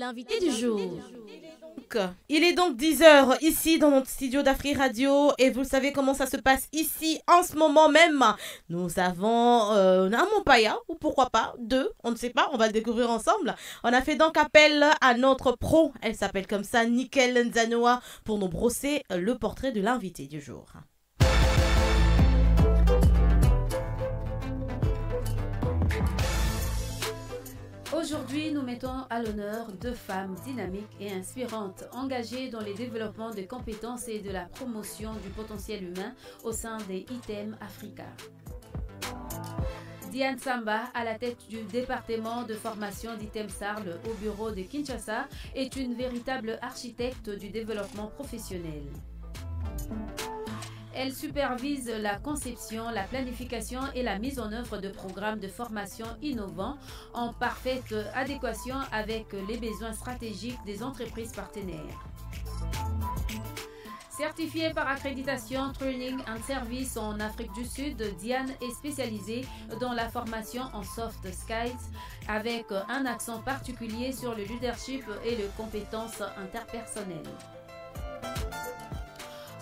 l'invité du jour. Il est donc 10 heures ici dans notre studio d'Afri Radio et vous savez comment ça se passe ici en ce moment même. Nous avons un Montpaya ou pourquoi pas deux, on ne sait pas, on va le découvrir ensemble. On a fait donc appel à notre pro, elle s'appelle comme ça, Nickel Nzanoa, pour nous brosser le portrait de l'invité du jour. Aujourd'hui, nous mettons à l'honneur deux femmes dynamiques et inspirantes, engagées dans le développement des compétences et de la promotion du potentiel humain au sein des ITEM Africa. Diane Samba, à la tête du département de formation d'ITEM Sarl au bureau de Kinshasa, est une véritable architecte du développement professionnel. Elle supervise la conception, la planification et la mise en œuvre de programmes de formation innovants en parfaite adéquation avec les besoins stratégiques des entreprises partenaires. Certifiée par accréditation Training and Service en Afrique du Sud, Diane est spécialisée dans la formation en soft skills avec un accent particulier sur le leadership et les compétences interpersonnelles.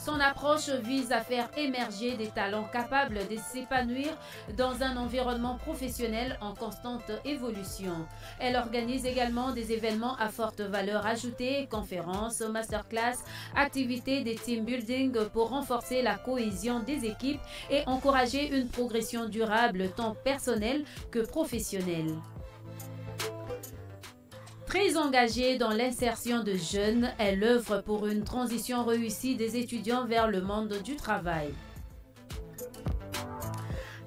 Son approche vise à faire émerger des talents capables de s'épanouir dans un environnement professionnel en constante évolution. Elle organise également des événements à forte valeur ajoutée, conférences, masterclass, activités de team building pour renforcer la cohésion des équipes et encourager une progression durable tant personnelle que professionnelle. Très engagée dans l'insertion de jeunes, elle œuvre pour une transition réussie des étudiants vers le monde du travail.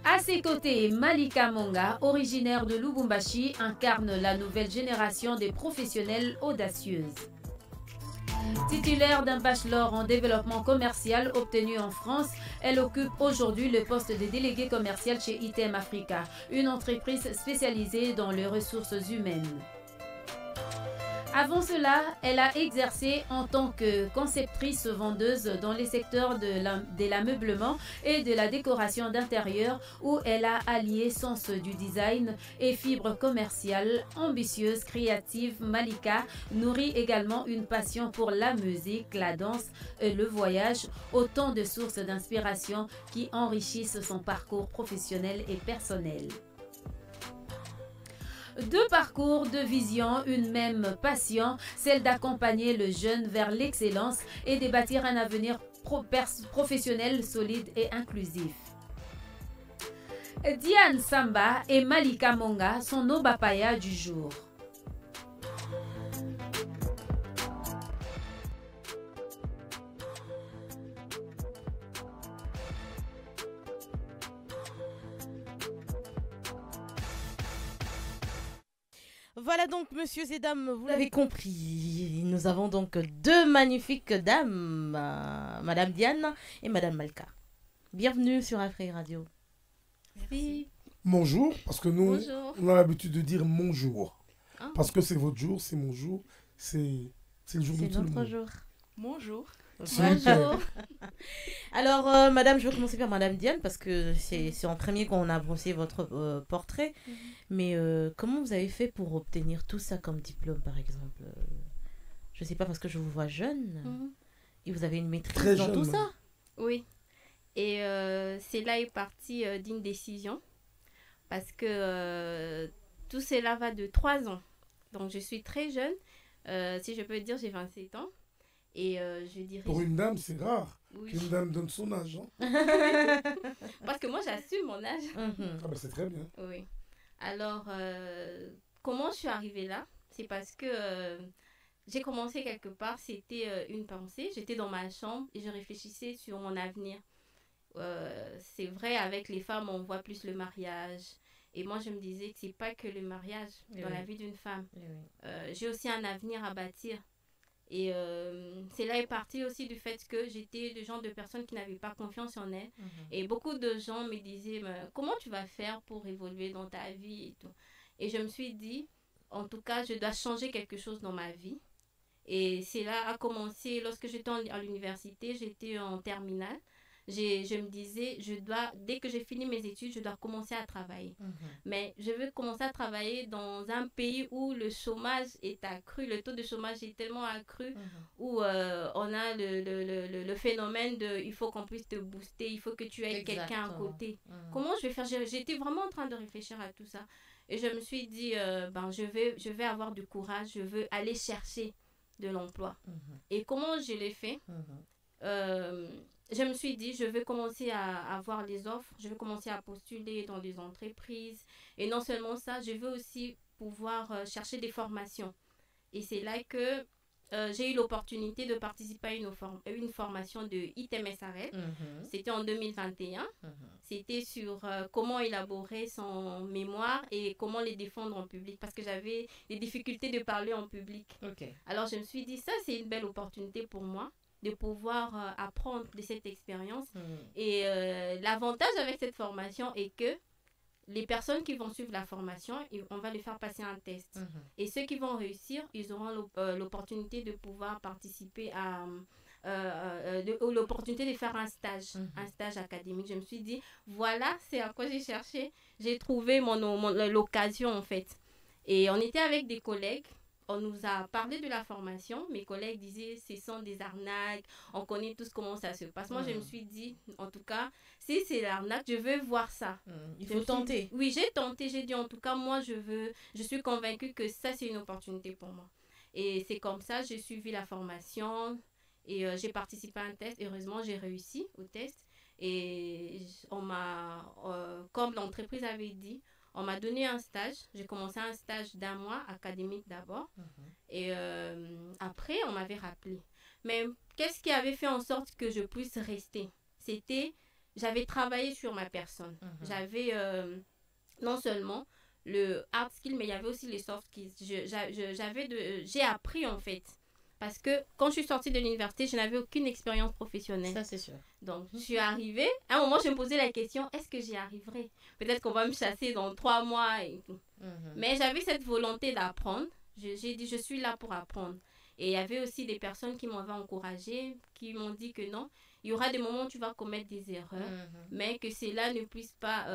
À ses côtés, Malika Monga, originaire de Lubumbashi, incarne la nouvelle génération des professionnels audacieuses. Titulaire d'un bachelor en développement commercial obtenu en France, elle occupe aujourd'hui le poste de déléguée commerciale chez ITEM Africa, une entreprise spécialisée dans les ressources humaines. Avant cela, elle a exercé en tant que conceptrice vendeuse dans les secteurs de l'ameublement et de la décoration d'intérieur où elle a allié sens du design et fibre commerciale. Ambitieuse, créative, Malika nourrit également une passion pour la musique, la danse et le voyage, autant de sources d'inspiration qui enrichissent son parcours professionnel et personnel. Deux parcours, deux visions, une même passion, celle d'accompagner le jeune vers l'excellence et de bâtir un avenir professionnel solide et inclusif. Diane Samba et Malika Monga sont nos bapaya du jour. Voilà donc, messieurs et dames, vous l'avez compris, nous avons donc deux magnifiques dames, Madame Diane et Madame Malika. Bienvenue sur Afri Radio. Merci. Bonjour, parce que nous, Bonjour. on a l'habitude de dire mon jour. Ah. Parce que c'est votre jour, c'est mon jour, c'est le jour de C'est tout le notre monde. jour. Bonjour. Super. Alors, Madame, je vais commencer par Madame Diane parce que c'est en premier qu'on a brossé votre portrait. Mais comment vous avez fait pour obtenir tout ça comme diplôme, par exemple Je sais pas, parce que je vous vois jeune. Et vous avez une maîtrise Très dans jeune, tout même. ça. Oui, et c'est là est parti d'une décision parce que tout cela va de 3 ans. Donc je suis très jeune, si je peux dire j'ai 27 ans et je dirais... Pour une dame, c'est rare Oui. qu'une dame donne son âge. Hein. Parce que moi j'assume mon âge. Mhm. Ah ben c'est très bien. Oui. Alors, comment je suis arrivée là? C'est parce que j'ai commencé quelque part, c'était une pensée. J'étais dans ma chambre et je réfléchissais sur mon avenir. C'est vrai, avec les femmes, on voit plus le mariage. Et moi, je me disais que c'est pas que le mariage dans la vie d'une femme. J'ai aussi un avenir à bâtir. Et c'est là est parti aussi du fait que j'étais le genre de personne qui n'avait pas confiance en elle. Et beaucoup de gens me disaient, comment tu vas faire pour évoluer dans ta vie et tout. Et je me suis dit, en tout cas, je dois changer quelque chose dans ma vie. Et c'est là a commencé, lorsque j'étais à l'université, j'étais en terminale. je me disais, dès que j'ai fini mes études, je dois commencer à travailler. Mais je veux commencer à travailler dans un pays où le chômage est accru, le taux de chômage est tellement accru, où on a le phénomène de il faut qu'on puisse te booster, il faut que tu aies quelqu'un à côté. Comment je vais faire? J'étais vraiment en train de réfléchir à tout ça. Et je me suis dit, je vais avoir du courage, je veux aller chercher de l'emploi. Et comment je l'ai fait? Je me suis dit, je vais commencer à avoir les offres, je vais commencer à postuler dans des entreprises. Et non seulement ça, je veux aussi pouvoir chercher des formations. Et c'est là que j'ai eu l'opportunité de participer à une formation de ITMSRL. C'était en 2021. C'était sur comment élaborer son mémoire et comment les défendre en public. Parce que j'avais des difficultés de parler en public. Alors je me suis dit, ça c'est une belle opportunité pour moi de pouvoir apprendre de cette expérience. Et l'avantage avec cette formation est que les personnes qui vont suivre la formation, on va les faire passer un test. Et ceux qui vont réussir, ils auront l'opportunité de pouvoir participer à... l'opportunité de faire un stage académique. Je me suis dit, voilà, c'est à quoi j'ai cherché. J'ai trouvé l'occasion, en fait. Et on était avec des collègues. On nous a parlé de la formation. Mes collègues disaient, ce sont des arnaques. On connaît tous comment ça se passe. Moi, je me suis dit, en tout cas, si c'est l'arnaque, je veux voir ça. Il faut tenter. Oui, j'ai tenté. J'ai dit, en tout cas, moi, je suis convaincue que ça, c'est une opportunité pour moi. Et c'est comme ça, j'ai suivi la formation et j'ai participé à un test. Heureusement, j'ai réussi au test. Et comme l'entreprise avait dit, on m'a donné un stage. J'ai commencé un stage d'1 mois, académique d'abord. Et après, on m'avait rappelé. Mais qu'est-ce qui avait fait en sorte que je puisse rester? J'avais travaillé sur ma personne. J'avais non seulement le hard skill, mais il y avait aussi les soft skills. J'ai appris en fait. Parce que quand je suis sortie de l'université, je n'avais aucune expérience professionnelle. Ça, c'est sûr. Donc, je suis arrivée. À un moment, je me posais la question, est-ce que j'y arriverai? Peut-être qu'on va me chasser dans 3 mois et tout. Mais j'avais cette volonté d'apprendre. J'ai dit, je suis là pour apprendre. Et il y avait aussi des personnes qui m'avaient encouragée, qui m'ont dit que non, il y aura des moments où tu vas commettre des erreurs, mais que cela ne puisse pas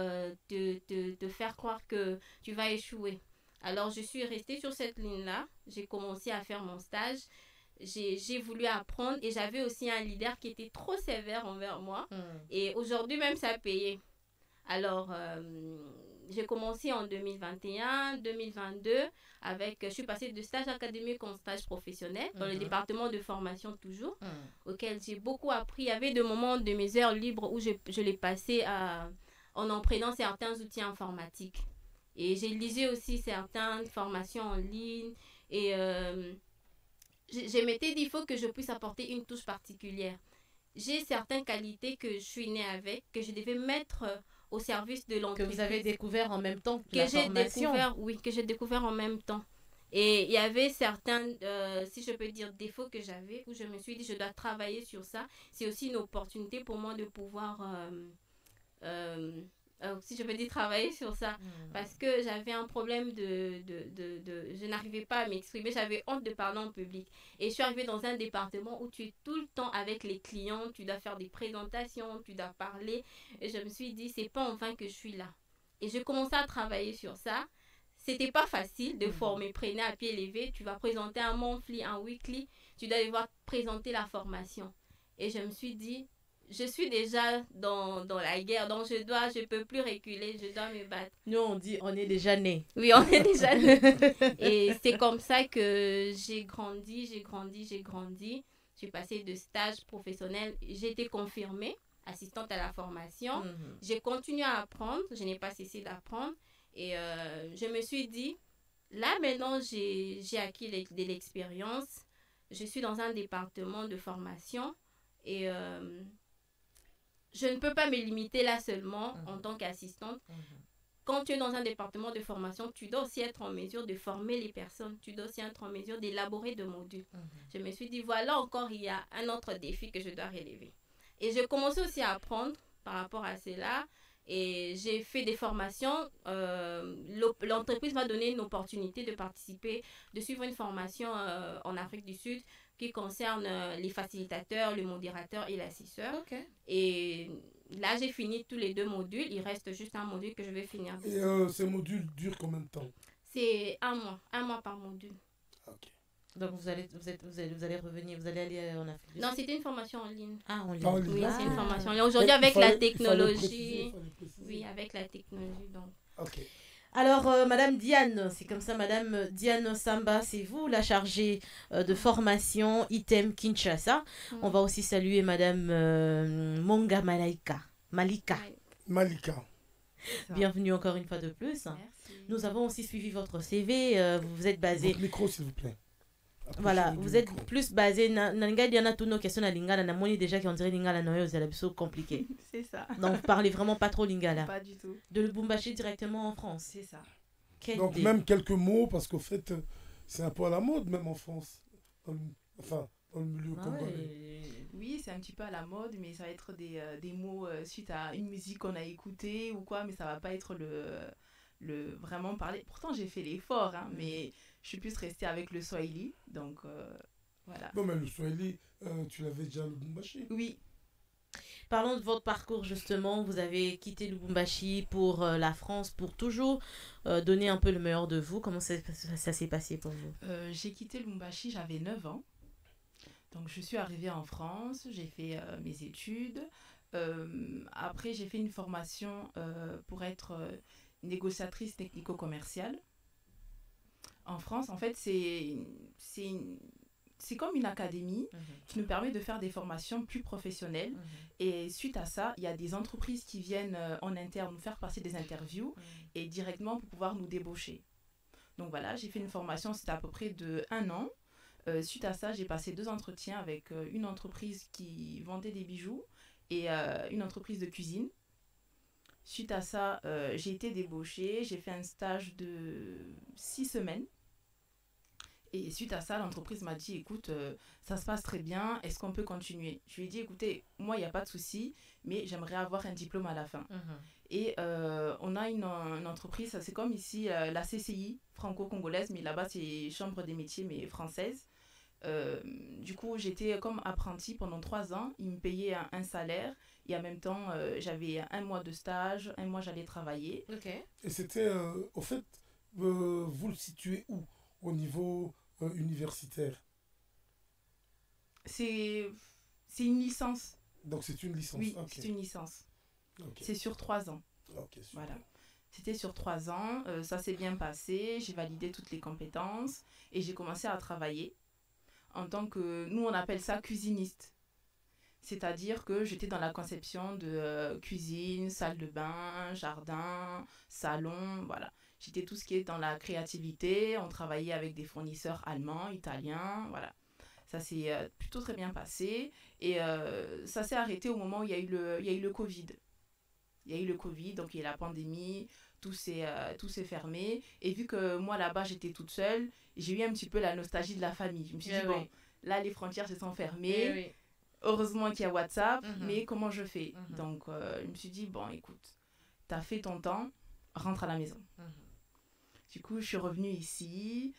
te faire croire que tu vas échouer. Alors, je suis restée sur cette ligne-là. J'ai commencé à faire mon stage. J'ai voulu apprendre et j'avais aussi un leader qui était trop sévère envers moi. Et aujourd'hui même, ça a payé. Alors, j'ai commencé en 2021, 2022 je suis passée de stage académique en stage professionnel dans le département de formation toujours, auquel j'ai beaucoup appris. Il y avait des moments de mes heures libres où je les passais en apprenant certains outils informatiques. Et j'ai lisé aussi certaines formations en ligne et je m'étais dit, il faut que je puisse apporter une touche particulière. J'ai certaines qualités que je suis née avec, que je devais mettre au service de l'entreprise. Que vous avez découvert en même temps que la formation. Que j'ai découvert en même temps. Et il y avait certains, si je peux dire, défauts que j'avais, où je me suis dit, je dois travailler sur ça. C'est aussi une opportunité pour moi de pouvoir... si je peux dire travailler sur ça, parce que j'avais un problème je n'arrivais pas à m'exprimer, j'avais honte de parler en public. Et je suis arrivée dans un département où tu es tout le temps avec les clients, tu dois faire des présentations, tu dois parler. Et je me suis dit, c'est pas en vain que je suis là. Et je commençais à travailler sur ça. C'était pas facile de former, prenez à pied levé, tu vas présenter un monthly, un weekly, tu dois devoir présenter la formation. Et je me suis dit, je suis déjà dans la guerre, donc je peux plus reculer, je dois me battre. Nous, on dit, on est déjà nés. Oui, on est déjà nés. Et c'est comme ça que j'ai grandi. Je suis passée de stage professionnel, j'ai été confirmée, assistante à la formation. J'ai continué à apprendre, je n'ai pas cessé d'apprendre. Et je me suis dit, là maintenant, j'ai acquis de l'expérience. Je suis dans un département de formation et... je ne peux pas me limiter là seulement en tant qu'assistante. Quand tu es dans un département de formation, tu dois aussi être en mesure de former les personnes. Tu dois aussi être en mesure d'élaborer des modules. Je me suis dit, voilà encore, il y a un autre défi que je dois relever. Et j'ai commencé aussi à apprendre par rapport à cela. Et j'ai fait des formations. L'entreprise m'a donné une opportunité de participer, de suivre une formation en Afrique du Sud qui concerne les facilitateurs, le modérateur et l'assesseur. Ok. Et là, j'ai fini tous les 2 modules. Il reste juste un module que je vais finir. Et ces modules durent combien de temps? C'est 1 mois par module. Ok. Donc vous allez revenir, vous allez aller en Afrique du Non, Sud. c'était une formation en ligne. Ah, on En ligne. ligne. Oui, Ah. c'est une formation en ligne. Aujourd'hui, Il avec fallait- la il fallait technologie. préciser. Oui, avec la technologie. Donc. Ok. Alors, Madame Diane, c'est comme ça, Madame Diane Samba, c'est vous la chargée de formation ITEM Kinshasa. On va aussi saluer Madame Monga Malika. Ouais. Malika. Bienvenue encore une fois de plus. Merci. Nous avons aussi suivi votre CV. Vous êtes basé. Votre micro, s'il vous plaît. Voilà, Approchez-vous vous du êtes micro. plus basé. Nanga Diana, toutes nos questions à Lingala. Na moni déjà qui on dirait Lingala Noé aux Alabso compliqué. C'est ça. Donc, vous parlez vraiment pas trop Lingala. Pas du tout. De Lubumbashi directement en France. C'est ça. Quel Donc, dé- même quelques mots, parce qu'au fait, c'est un peu à la mode, même en France. Enfin, dans le milieu Ah congolais. ouais. Oui, c'est un petit peu à la mode, mais ça va être des mots suite à une musique qu'on a écoutée ou quoi, mais ça va pas être le vraiment parler. Pourtant, j'ai fait l'effort, hein, mais je suis plus restée avec le Swahili, donc voilà. Non, mais le Swahili, tu l'avais déjà le Lubumbashi. Oui, Parlons de votre parcours justement. Vous avez quitté Lubumbashi pour la France pour toujours donner un peu le meilleur de vous. Comment ça s'est passé pour vous? j'ai quitté Lubumbashi, j'avais 9 ans. Donc, je suis arrivée en France, j'ai fait mes études. Après, j'ai fait une formation pour être négociatrice technico-commerciale. En France, en fait, c'est comme une académie qui nous permet de faire des formations plus professionnelles. Et suite à ça, il y a des entreprises qui viennent en interne nous faire passer des interviews et directement pour pouvoir nous débaucher. Donc voilà, j'ai fait une formation, c'était à peu près de 1 an. Suite à ça, j'ai passé 2 entretiens avec une entreprise qui vendait des bijoux et une entreprise de cuisine. Suite à ça, j'ai été débauchée, j'ai fait un stage de 6 semaines. Et suite à ça, l'entreprise m'a dit, écoute, ça se passe très bien, est-ce qu'on peut continuer? Je lui ai dit, écoutez, moi, il n'y a pas de souci, mais j'aimerais avoir un diplôme à la fin. Et on a une entreprise, c'est comme ici, la CCI, franco-congolaise, mais là-bas, c'est Chambre des métiers, mais française. Du coup, j'étais comme apprentie pendant 3 ans. Ils me payaient un salaire. Et en même temps, j'avais 1 mois de stage, 1 mois, j'allais travailler. Ok. Et c'était, au fait, vous le situez où au niveau universitaire? C'est une licence. Donc c'est une licence. Oui, Ok. c'est une licence. Ok. C'est sur 3 ans. Ok, super. Voilà. C'était sur 3 ans. Ça s'est bien passé. J'ai validé toutes les compétences. Et j'ai commencé à travailler en tant que... Nous, on appelle ça cuisiniste. C'est-à-dire que j'étais dans la conception de cuisine, salle de bain, jardin, salon, voilà. J'étais tout ce qui est dans la créativité. On travaillait avec des fournisseurs allemands, italiens, voilà. Ça s'est plutôt très bien passé. Et ça s'est arrêté au moment où il y a eu le Covid. Il y a eu le Covid, donc il y a eu la pandémie, tout s'est fermé. Et vu que moi, là-bas, j'étais toute seule, j'ai eu un petit peu la nostalgie de la famille. Je me suis dit, bon, là, les frontières se sont fermées. Heureusement qu'il y a WhatsApp, mais comment je fais? Donc, je me suis dit, bon, écoute, t'as fait ton temps, rentre à la maison. Du coup, je suis revenue ici,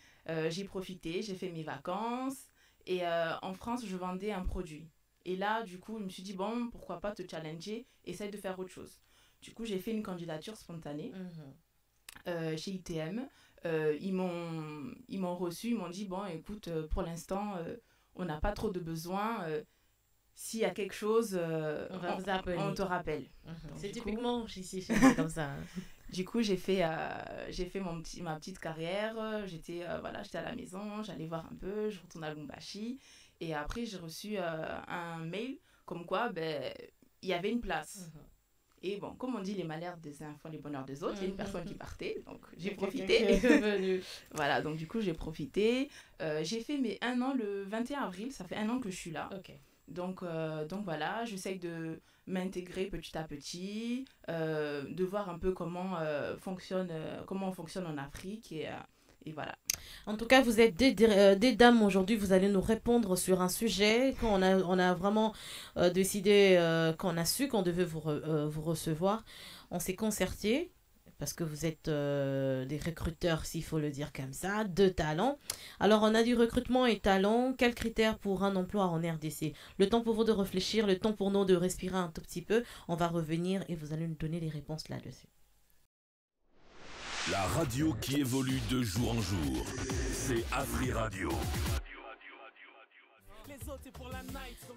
j'ai profité, j'ai fait mes vacances. Et en France, je vendais un produit. Et là, du coup, je me suis dit, bon, pourquoi pas te challenger, essaye de faire autre chose. Du coup, j'ai fait une candidature spontanée chez ITM. Ils m'ont reçu, ils m'ont dit, bon, écoute, pour l'instant, on n'a pas trop de besoin. S'il y a quelque chose, On va vous appeler. on te rappelle. C'est du typiquement ici, chez nous, comme ça. Du coup, j'ai fait ma petite carrière. J'étais à la maison, j'allais voir un peu, je retourne à Lubumbashi. Et après, j'ai reçu un mail comme quoi il y avait une place. Et bon, comme on dit, les malheurs des uns font les bonheurs des autres. Il y a une personne qui partait, donc j'ai profité. Voilà, donc du coup, j'ai profité. J'ai fait mes 1 an le 21 avril, ça fait 1 an que je suis là. Donc voilà, j'essaye de m'intégrer petit à petit, de voir un peu comment on fonctionne en Afrique et voilà. En tout cas, vous êtes des dames aujourd'hui, vous allez nous répondre sur un sujet qu'on a vraiment décidé, qu'on a su qu'on devait vous recevoir. On s'est concerté parce que vous êtes des recruteurs, s'il faut le dire comme ça, de talent. Alors, on a du recrutement et talent. Quels critères pour un emploi en RDC? Le temps pour vous de réfléchir, le temps pour nous de respirer un tout petit peu. On va revenir et vous allez nous donner les réponses là-dessus. La radio qui évolue de jour en jour, c'est Afri Radio.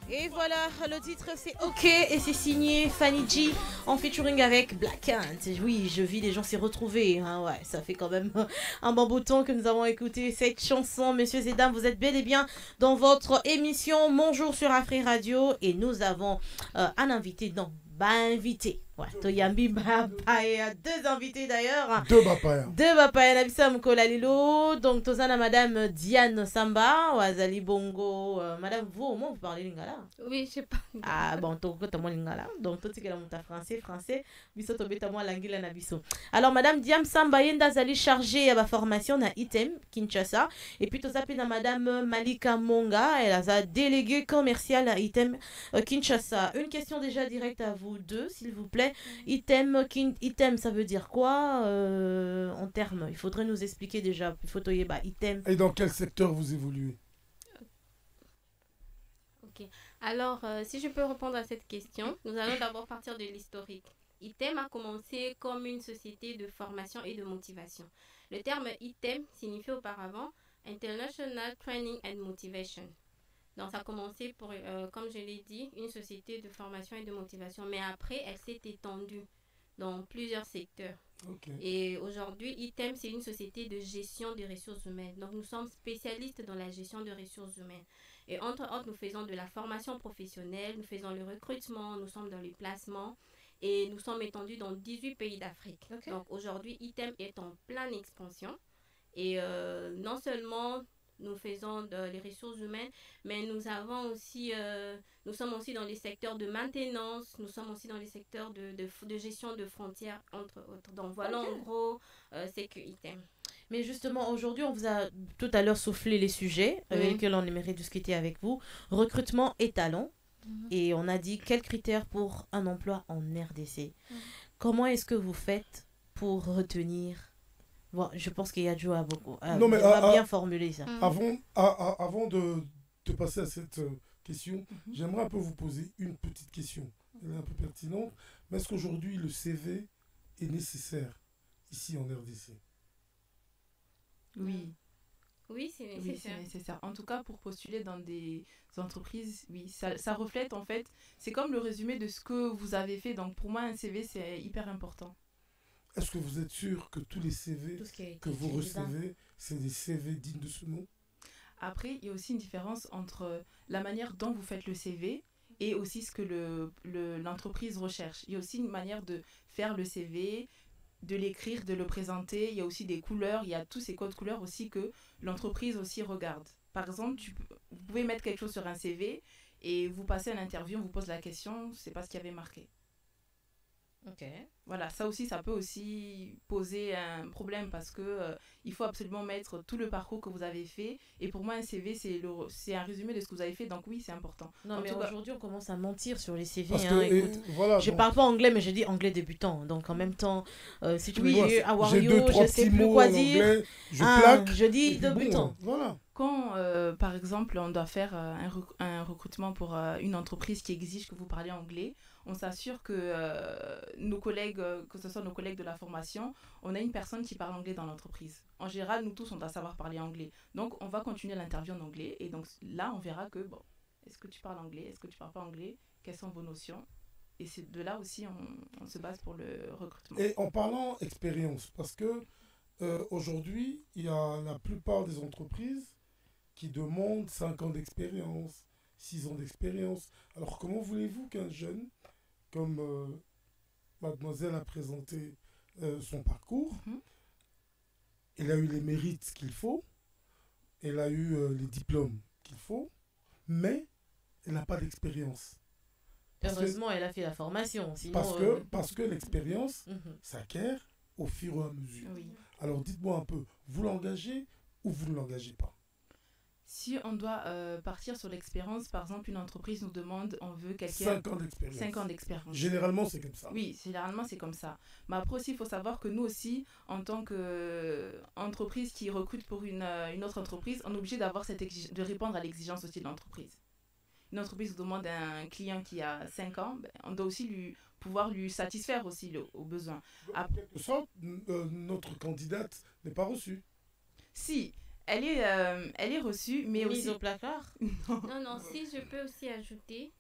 Et voilà, le titre c'est OK et c'est signé Fanny G en featuring avec Black Ant. Oui, je vis les gens s'y retrouver. Hein, ouais, ça fait quand même un bon bout de temps que nous avons écouté cette chanson. Messieurs et dames, vous êtes bel et bien dans votre émission Bonjour sur Afri Radio et nous avons un invité, non, invité. Ouais, Toyambi Bapaya, deux invités d'ailleurs. Deux Bapaya. Deux Bapaya Nabissam Kolalilo. Donc, Tozana Madame Diane Samba, Wazali Bongo. Madame, vous, au moins, vous parlez lingala? Oui, je sais pas. Ah, bon, t'as moi lingala. Donc, toi, tu es là, français. Biso, t'as moi l'angila nabiso. Alors, Madame Diane Samba, Yenda Zali chargée à ma formation na item, Kinshasa. Et puis, Tozapé na Madame Malika Monga, elle a sa déléguée commerciale à item Kinshasa. Une question déjà directe à vous deux, s'il vous plaît. Item, ça veut dire quoi en termes? Il faudrait nous expliquer déjà. Item. Et dans quel secteur vous évoluez? Ok. Alors, si je peux répondre à cette question, nous allons d'abord partir de l'historique. ITEM a commencé comme une société de formation et de motivation. Le terme ITEM signifie auparavant International Training and Motivation. Donc, ça a commencé pour, comme je l'ai dit, une société de formation et de motivation. Mais après, elle s'est étendue dans plusieurs secteurs. Okay. Et aujourd'hui, ITEM, c'est une société de gestion des ressources humaines. Donc, nous sommes spécialistes dans la gestion des ressources humaines. Et entre autres, nous faisons de la formation professionnelle, nous faisons le recrutement, nous sommes dans les placements. Et nous sommes étendus dans 18 pays d'Afrique. Okay. Donc, aujourd'hui, ITEM est en pleine expansion. Et non seulement nous faisons les ressources humaines, mais nous avons aussi, nous sommes aussi dans les secteurs de maintenance, nous sommes aussi dans les secteurs de gestion de frontières, entre autres. Donc voilà en gros, c'est que ITEM. Mais justement, aujourd'hui, on vous a tout à l'heure soufflé les sujets avec lesquels on aimerait discuter avec vous. Recrutement et talent. Et on a dit quels critères pour un emploi en RDC. Comment est-ce que vous faites pour retenir? Bon, je pense qu'il y a Joe à beaucoup. Bien formulé ça. Avant de passer à cette question, j'aimerais un peu vous poser une petite question. Elle est un peu pertinente. Mais est-ce qu'aujourd'hui, le CV est nécessaire ici en RDC? Oui. Oui, c'est nécessaire. Oui, c'est nécessaire. En tout cas, pour postuler dans des entreprises, oui, ça reflète en fait. C'est comme le résumé de ce que vous avez fait. Donc pour moi, un CV, c'est hyper important. Est-ce que vous êtes sûr que tous les CV que vous recevez, c'est des CV dignes de ce nom? Après, il y a aussi une différence entre la manière dont vous faites le CV et aussi ce que l'entreprise recherche. Il y a aussi une manière de faire le CV, de l'écrire, de le présenter. Il y a aussi des couleurs, il y a tous ces codes couleurs aussi que l'entreprise aussi regarde. Par exemple, vous pouvez mettre quelque chose sur un CV et vous passez à l'interview, on vous pose la question, c'est pas ce qu'il y avait marqué. Ok. Voilà, ça aussi, ça peut aussi poser un problème parce que il faut absolument mettre tout le parcours que vous avez fait. Et pour moi, un CV, c'est un résumé de ce que vous avez fait. Donc oui, c'est important. Non, mais aujourd'hui, on commence à mentir sur les CV. Je donc... parle pas anglais, mais je dis anglais débutant. Donc en même temps, si tu me dis je sais plus quoi dire. Anglais, je dis débutant. Bon, voilà. Quand, par exemple, on doit faire un recrutement pour une entreprise qui exige que vous parliez anglais, on s'assure que nos collègues, que ce soit nos collègues de la formation, on a une personne qui parle anglais dans l'entreprise. En général, nous tous, on doit savoir parler anglais. Donc, on va continuer l'interview en anglais. Et donc, là, on verra que, bon, est-ce que tu parles anglais? Est-ce que tu parles pas anglais? Quelles sont vos notions? Et c'est de là aussi, on se base pour le recrutement. Et en parlant expérience, parce que aujourd'hui, il y a la plupart des entreprises qui demandent 5 ans d'expérience, 6 ans d'expérience. Alors, comment voulez-vous qu'un jeune, comme mademoiselle a présenté son parcours, elle a eu les mérites qu'il faut, elle a eu les diplômes qu'il faut, mais elle n'a pas d'expérience. Heureusement, elle a fait la formation. Sinon, parce que l'expérience s'acquiert au fur et à mesure. Oui. Alors, dites-moi un peu, vous l'engagez ou vous ne l'engagez pas? Si on doit partir sur l'expérience, par exemple, une entreprise nous demande, on veut quelqu'un... 5 ans d'expérience. 5 ans d'expérience. Généralement, c'est comme ça. Oui, généralement, c'est comme ça. Mais après aussi, il faut savoir que nous aussi, en tant qu'entreprise qui recrute pour une autre entreprise, on est obligé d'avoir de répondre à l'exigence aussi de l'entreprise. Une entreprise nous demande un client qui a 5 ans, ben, on doit aussi pouvoir lui satisfaire aussi aux besoins. En quelque sorte, notre candidate n'est pas reçue. Si, elle est reçue, mais mise aussi... au placard. Non, si je peux aussi ajouter,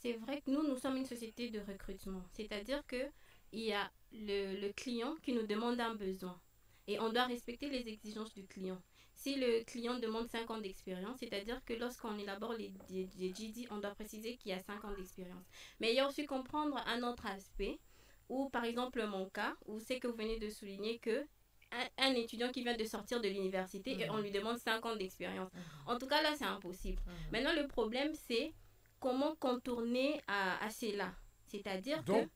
c'est vrai que nous sommes une société de recrutement. C'est-à-dire qu'il y a le client qui nous demande un besoin. Et on doit respecter les exigences du client. Si le client demande 5 ans d'expérience, c'est-à-dire que lorsqu'on élabore les GD, on doit préciser qu'il y a 5 ans d'expérience. Mais il y a aussi comprendre un autre aspect, où par exemple mon cas, où c'est que vous venez de souligner que un étudiant qui vient de sortir de l'université et on lui demande 5 ans d'expérience. En tout cas, là, c'est impossible. Maintenant, le problème, c'est comment contourner à cela. C'est-à-dire donc,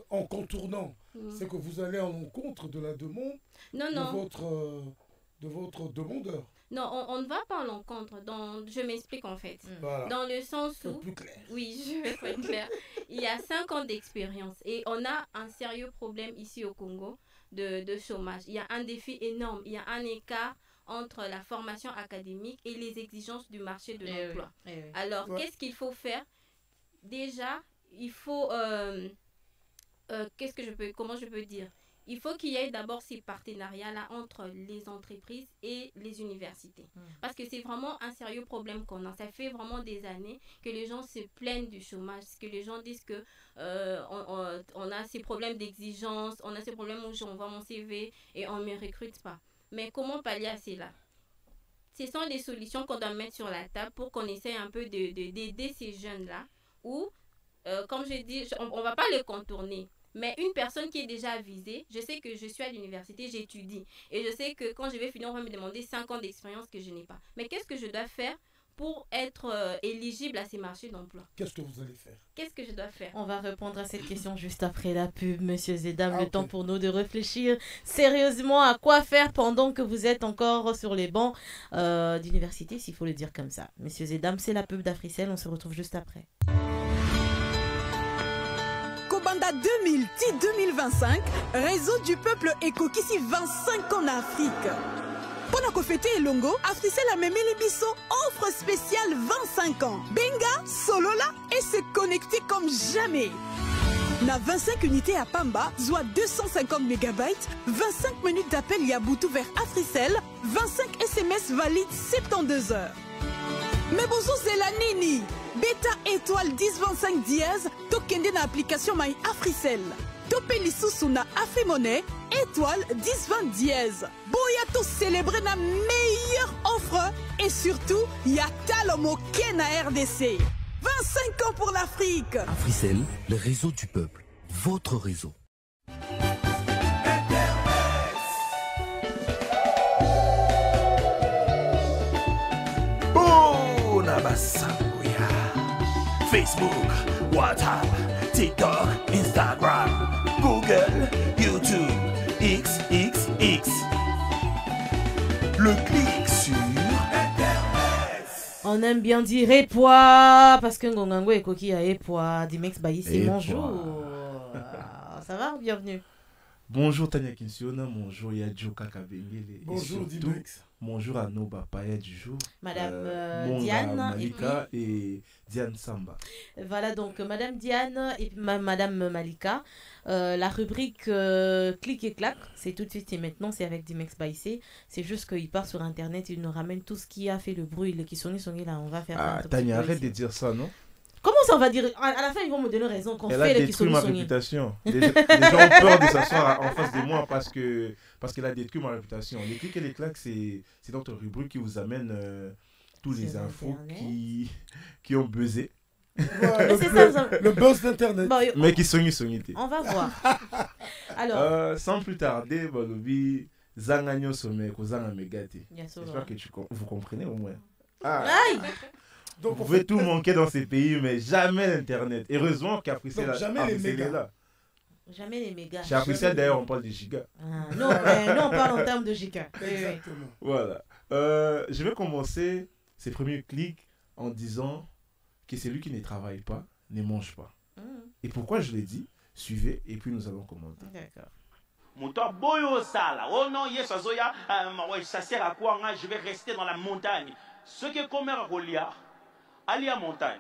en contournant, c'est que vous allez en encontre de la demande de votre demandeur. Non, on ne va pas à l'encontre. Je m'explique en fait. Voilà. Dans le sens où... plus clair. Oui, je vais être clair. Il y a 5 ans d'expérience et on a un sérieux problème ici au Congo de chômage. Il y a un défi énorme. Il y a un écart entre la formation académique et les exigences du marché de l'emploi. Alors, qu'est-ce qu'il faut faire? Déjà, il faut... comment je peux dire? Il faut qu'il y ait d'abord ces partenariats-là entre les entreprises et les universités. Parce que c'est vraiment un sérieux problème qu'on a. Ça fait vraiment des années que les gens se plaignent du chômage, que les gens disent que on a ces problèmes d'exigence, on a ces problèmes où j'envoie mon CV et on ne me recrute pas. Mais comment pallier à cela? Ce sont des solutions qu'on doit mettre sur la table pour qu'on essaye un peu d'aider ces jeunes-là. Ou, comme je dis, on ne va pas les contourner. Mais une personne qui est déjà avisée, je sais que je suis à l'université, j'étudie. Et je sais que quand je vais finir, on va me demander 5 ans d'expérience que je n'ai pas. Mais qu'est-ce que je dois faire pour être éligible à ces marchés d'emploi? Qu'est-ce que vous allez faire? Qu'est-ce que je dois faire? On va répondre à cette question juste après la pub, Monsieur Zedam. Le temps pour nous de réfléchir sérieusement à quoi faire pendant que vous êtes encore sur les bancs d'université, s'il faut le dire comme ça. Monsieur Zedam, c'est la pub d'Africel. On se retrouve juste après. Kobanda 2010-2025, réseau du peuple Ekokisi 25 ans en Afrique. Pendant qu'on fêtait Elongo, Africell a même Bisso offre spéciale 25 ans. Benga, Solola et se connecter comme jamais. Na 25 unités à Pamba, soit 250 MB, 25 minutes d'appel Yabutu vers Africell, 25 SMS valides 72 heures. Mais bonjour, c'est la Nini. Beta étoile 1025 dièse, tokende na application My Africell. Topé lisusu na Afrimonnaie, étoile 1020 dièse. Boya to célébrer na meilleure offre et surtout, ya talomo na RDC. 25 ans pour l'Afrique. Africell, le réseau du peuple. Votre réseau. Facebook, WhatsApp, TikTok, Instagram, Google, YouTube, XXX. Le clic sur Internet. On aime bien dire Epoa parce que Ngongango et Koki a Epoa. Dimex Baïsi, bonjour. Ça va? Bienvenue. Bonjour Tania Kinsiona, bonjour Yadjo Kakabengele. Bonjour Dimex. Bonjour à nos papayas du jour. Madame Diane Malika et Diane Samba. Voilà donc Madame Diane et Madame Malika. La rubrique clic et clac, c'est tout de suite et maintenant, c'est avec Dimex Baïsé. C'est juste qu'il part sur internet, il nous ramène tout ce qui a fait le bruit, le qui sonne là. On va faire. Ah, Tania, arrête de dire ça, non? Comment ça on va dire? À la fin, ils vont me donner raison qu'on fait les qui sont ma réputation. Les gens ont peur de s'asseoir en face de moi parce qu'elle a détruit ma réputation. Les clics et les claques, c'est notre rubrique qui vous amène tous les infos qui ont buzzé. Ouais, le buzz d'internet. Bon, mais qui sont. On va voir. Alors. Sans plus tarder, Balobi, Zanganyo Sommet, Kozanga Megate. J'espère que vous comprenez au moins. Aïe! Donc, vous pouvez tout manquer dans ces pays, mais jamais l'Internet. Heureusement qu'Africell est là. Jamais les mégas. Chez Africell, d'ailleurs, on parle de gigas. Ah, non, on parle en termes de gigas. Exactement. Voilà. Je vais commencer ses premiers clics en disant que celui qui ne travaille pas ne mange pas. Et pourquoi je l'ai dit? Suivez et puis nous allons commenter. D'accord. Ça sert à quoi? Je vais rester dans la montagne. Ce qui est comme un Goliath, aller à montagne.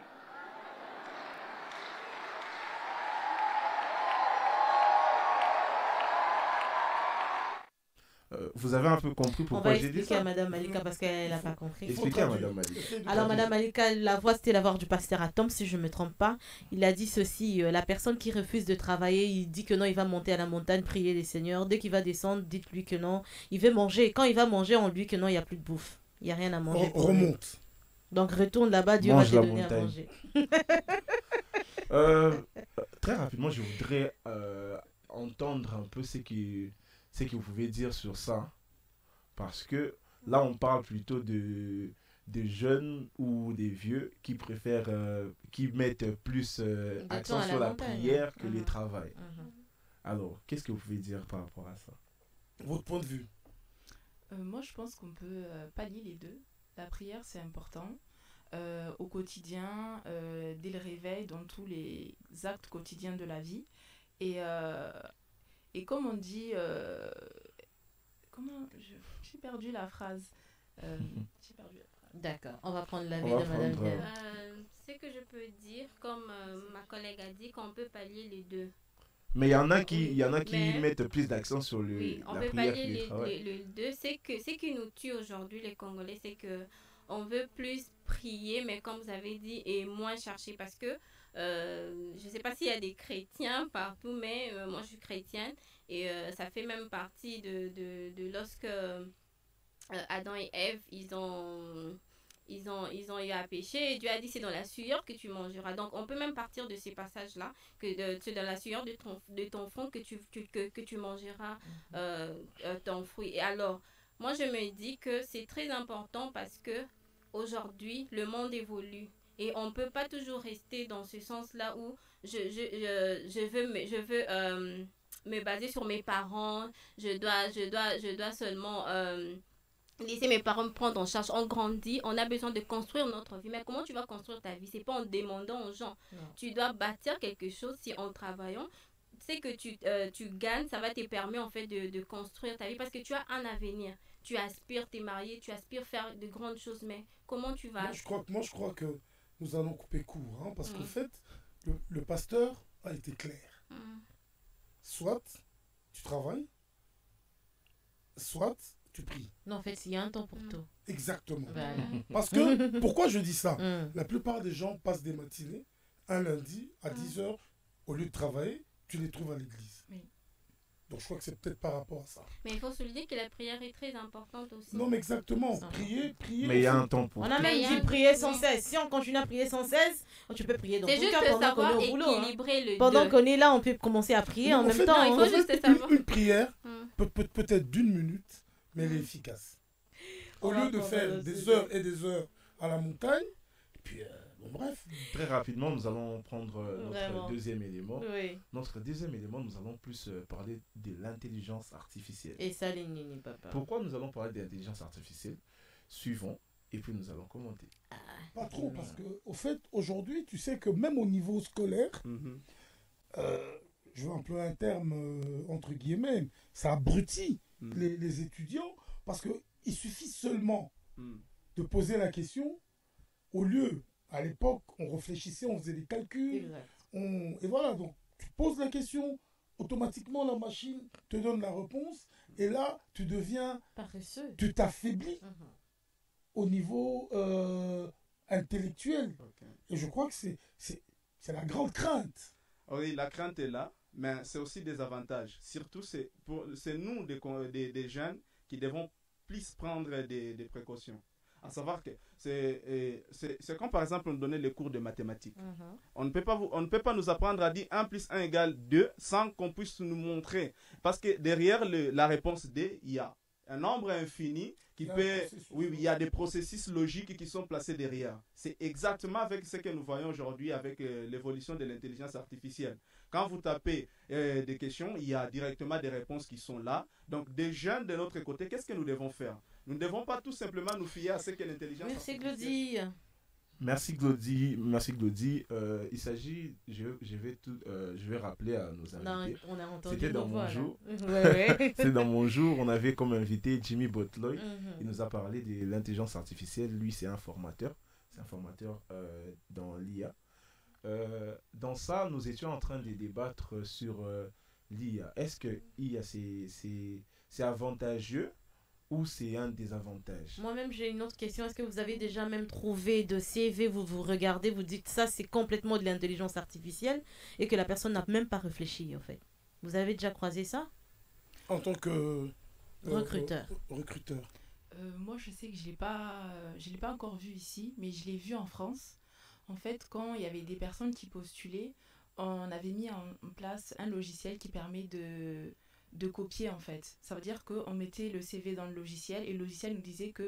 Vous avez un peu compris pourquoi j'ai dit ça? On va expliquer à Madame Malika parce qu'elle n'a pas compris. Expliquez à Madame Malika. Alors Madame Malika, la voix c'était la voix du pasteur Atom, si je ne me trompe pas. Il a dit ceci, la personne qui refuse de travailler, il dit que non, il va monter à la montagne, prier les seigneurs. Dès qu'il va descendre, dites-lui que non, il veut manger. Quand il va manger, on lui dit que non, il n'y a plus de bouffe. Il n'y a rien à manger. Remonte. Donc retourne là-bas, Dieu va te donner à manger. Très rapidement, je voudrais entendre un peu ce que vous pouvez dire sur ça. Parce que là, on parle plutôt de jeunes ou des vieux qui préfèrent, qui mettent plus accent sur la prière que le travail. Alors, qu'est-ce que vous pouvez dire par rapport à ça? Votre point de vue? Moi, je pense qu'on peut pallier les deux. La prière, c'est important. Au quotidien, dès le réveil, dans tous les actes quotidiens de la vie. Et comme on dit... J'ai perdu la phrase. D'accord, on va prendre l'avis de Madame Pierre. Ce que je peux dire, comme ma collègue a dit, qu'on peut pallier les deux. Mais il y en a qui mettent plus d'accent sur la prière on peut pallier les deux. Ce qui nous tue aujourd'hui, les Congolais, c'est que on veut plus prier, mais comme vous avez dit, et moins chercher. Parce que je ne sais pas s'il y a des chrétiens partout, mais moi je suis chrétienne. Et ça fait même partie de lorsque Adam et Ève, ils ont eu à pécher. Et Dieu a dit, c'est dans la sueur que tu mangeras. Donc, on peut même partir de ces passages-là, que c'est dans la sueur de ton front que tu mangeras ton fruit. Et alors, moi, je me dis que c'est très important parce que aujourd'hui, le monde évolue. Et on ne peut pas toujours rester dans ce sens-là où je veux me baser sur mes parents, je dois seulement laisser mes parents me prendre en charge. On grandit, on a besoin de construire notre vie. Mais comment tu vas construire ta vie? C'est pas en demandant aux gens. Non. Tu dois bâtir quelque chose si en travaillant. C'est que tu gagnes, ça va te permettre en fait de construire ta vie parce que tu as un avenir. Tu aspires, t'es marié, tu aspires faire de grandes choses, mais comment tu vas... Moi, je crois que nous allons couper court, parce qu'en fait, le pasteur a été clair. Soit tu travailles, soit tu pries. Non, en fait, il y a un temps pour tout. Exactement. Voilà. Parce que, pourquoi je dis ça? La plupart des gens passent des matinées, un lundi, à 10h, au lieu de travailler, tu les trouves à l'église. Oui. Donc je crois que c'est peut-être par rapport à ça. Mais il faut souligner que la prière est très importante aussi. Non, mais exactement. Prier. Mais il y a un temps pour tout. On a même dit prier sans cesse. Si on continue à prier sans cesse, tu peux prier dans ton cas pendant qu'on est au boulot. Pendant qu'on est là, on peut commencer à prier en même temps. Il faut juste savoir. Une prière peut être d'une minute, mais elle est efficace. Au lieu de faire des heures et des heures à la montagne, et puis... bref. Très rapidement, nous allons prendre notre deuxième élément. Oui. Notre deuxième élément, nous allons plus parler de l'intelligence artificielle. Et ça, les nini, papa. Pourquoi nous allons parler de l'intelligence artificielle? Suivons, et puis nous allons commenter. Pas trop, parce qu'au fait, aujourd'hui, tu sais que même au niveau scolaire, je vais employer un terme entre guillemets, ça abrutit les étudiants, parce qu'il suffit seulement de poser la question, au lieu... À l'époque, on réfléchissait, on faisait des calculs. Et voilà, donc tu poses la question, automatiquement la machine te donne la réponse. Et là, tu deviens paresseux. Tu t'affaiblis au niveau intellectuel. Et je crois que c'est la grande crainte. Oui, la crainte est là, mais c'est aussi des avantages. Surtout, c'est nous, des jeunes, qui devons plus prendre des précautions. À savoir que c'est comme par exemple on donnait les cours de mathématiques. On ne peut pas nous apprendre à dire 1 plus 1 égale 2 sans qu'on puisse nous montrer. Parce que derrière la réponse D, il y a un nombre infini qui peut... Oui, il y a des processus logiques qui sont placés derrière. C'est exactement avec ce que nous voyons aujourd'hui avec l'évolution de l'intelligence artificielle. Quand vous tapez des questions, il y a directement des réponses qui sont là. Donc, des jeunes de notre côté, qu'est-ce que nous devons faire? Nous ne devons pas tout simplement nous fier à ce que l'intelligence artificielle... Merci, Glody. Merci Glody, merci Glody. Il s'agit, je vais rappeler à nos invités. Non, on a entendu. C'était dans mon jour. Ouais. C'est dans mon jour. On avait comme invité Jimmy Botloy. Il nous a parlé de l'intelligence artificielle. Lui, c'est un formateur. C'est un formateur dans l'IA. Dans ça, nous étions en train de débattre sur l'IA. Est-ce que l'IA c'est avantageux ou c'est un désavantage? Moi-même, j'ai une autre question. Est-ce que vous avez déjà même trouvé de CV, vous regardez, vous dites ça, c'est complètement de l'intelligence artificielle et que la personne n'a même pas réfléchi, en fait? Vous avez déjà croisé ça? En tant que recruteur. Moi, je sais que je l'ai pas encore vu ici, mais je l'ai vu en France. En fait, quand il y avait des personnes qui postulaient, on avait mis en place un logiciel qui permet de copier en fait. Ça veut dire qu'on mettait le CV dans le logiciel et le logiciel nous disait que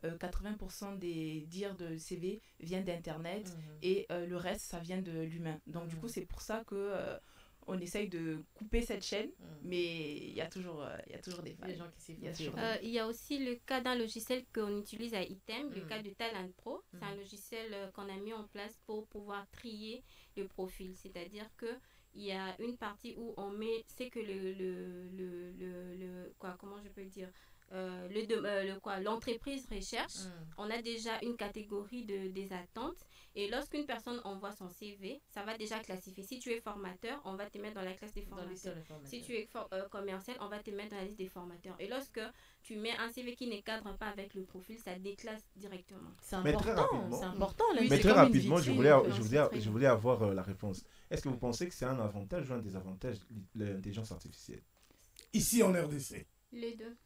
80% des dires de CV viennent d'internet et le reste ça vient de l'humain. Donc du coup c'est pour ça que on essaye de couper cette chaîne, mais il y a toujours des failles. Des gens qui s'y il y a aussi le cas d'un logiciel qu'on utilise à ITEM, le cas de Talent Pro. C'est un logiciel qu'on a mis en place pour pouvoir trier le profil, c'est-à-dire que il y a une partie où on met, c'est que comment je peux le dire, l'entreprise recherche. On a déjà une catégorie des attentes et lorsqu'une personne envoie son CV, ça va déjà classifier. Si tu es formateur, on va te mettre dans la classe des formateurs. Si tu es commercial, on va te mettre dans la liste des formateurs. Et lorsque tu mets un CV qui ne cadre pas avec le profil, ça déclasse directement. C'est important. C'est important. Mais très rapidement, je voulais avoir la réponse. Est-ce que vous pensez que c'est un avantage ou un désavantage l'intelligence artificielle? Ici en RDC. Les deux.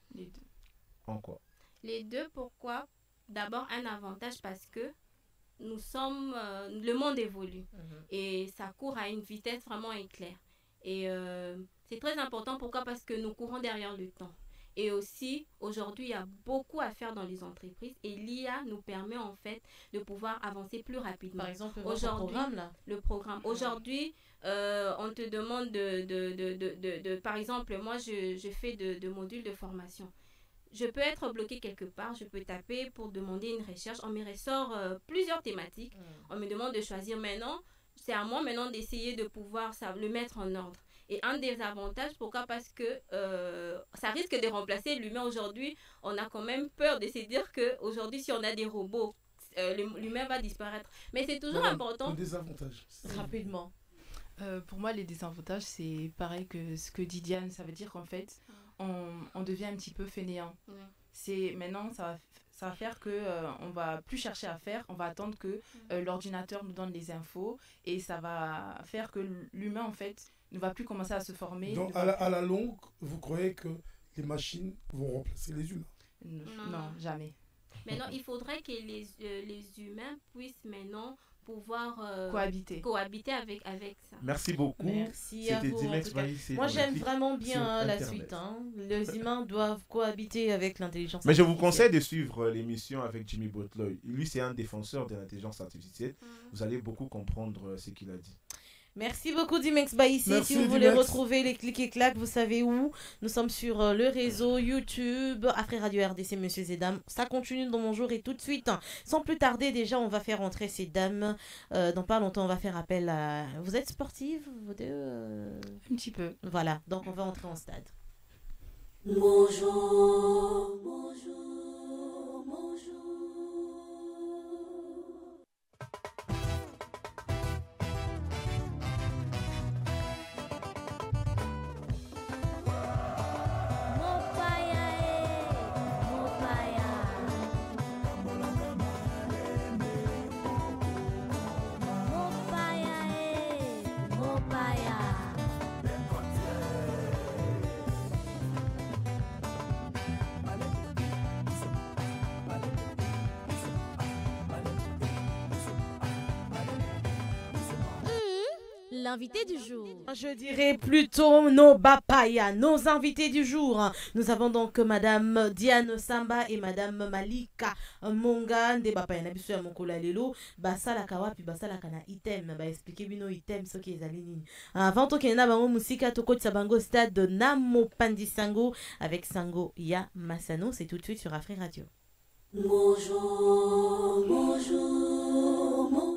En quoi? Les deux, pourquoi? D'abord, un avantage parce que nous sommes... le monde évolue et ça court à une vitesse vraiment éclair. Et c'est très important, pourquoi? Parce que nous courons derrière le temps. Et aussi, aujourd'hui, il y a beaucoup à faire dans les entreprises et l'IA nous permet en fait de pouvoir avancer plus rapidement. Par exemple, le programme là. Le programme. Aujourd'hui, on te demande par exemple, moi je fais de modules de formation. Je peux être bloqué quelque part, je peux taper pour demander une recherche, on me ressort plusieurs thématiques, on me demande de choisir maintenant, c'est à moi maintenant d'essayer de pouvoir le mettre en ordre. Et un des avantages, pourquoi? Parce que ça risque de remplacer l'humain aujourd'hui. On a quand même peur de se dire qu'aujourd'hui, si on a des robots, l'humain va disparaître. Mais c'est toujours important. Le désavantage. Rapidement. Pour moi, les désavantages, c'est pareil que ce que dit Diane. Ça veut dire qu'en fait, on devient un petit peu fainéant. Maintenant, ça va faire qu'on va plus chercher à faire, on va attendre que l'ordinateur nous donne les infos et ça va faire que l'humain, en fait, ne va plus commencer à se former. Donc, à la longue, vous croyez que les machines vont remplacer les humains? Non, jamais. Maintenant, il faudrait que les humains puissent maintenant pouvoir cohabiter avec ça. Merci beaucoup. Merci à vous. Moi, j'aime vraiment bien la suite. Les humains doivent cohabiter avec l'intelligence artificielle. Mais je vous conseille de suivre l'émission avec Jimmy Botloy. Lui, c'est un défenseur de l'intelligence artificielle. Vous allez beaucoup comprendre ce qu'il a dit. Merci beaucoup Dimex Baïssi. Si vous voulez retrouver les clics et claques, vous savez où. Nous sommes sur le réseau YouTube Afri Radio RDC, messieurs et dames. Ça continue dans mon jour et tout de suite, sans plus tarder, déjà on va faire entrer ces dames. Dans pas longtemps on va faire appel à... Vous êtes sportive vous deux Un petit peu. Voilà, donc on va entrer en stade. Bonjour, bonjour, bonjour. L'invité du jour. Je dirais plutôt nos bapaya, nos invités du jour. Nous avons donc Madame Diane Samba et Madame Malika Monga de bapaya na biso ya mokolo lelo basala kawapi basala kana item ba expliquer bino item ce qui est nini. Avant to kena bango musika to kotsa bango stade de Namo Pandisango avec Sango ya Masano, c'est tout de suite sur Afri Radio. Bonjour, bonjour, bonjour.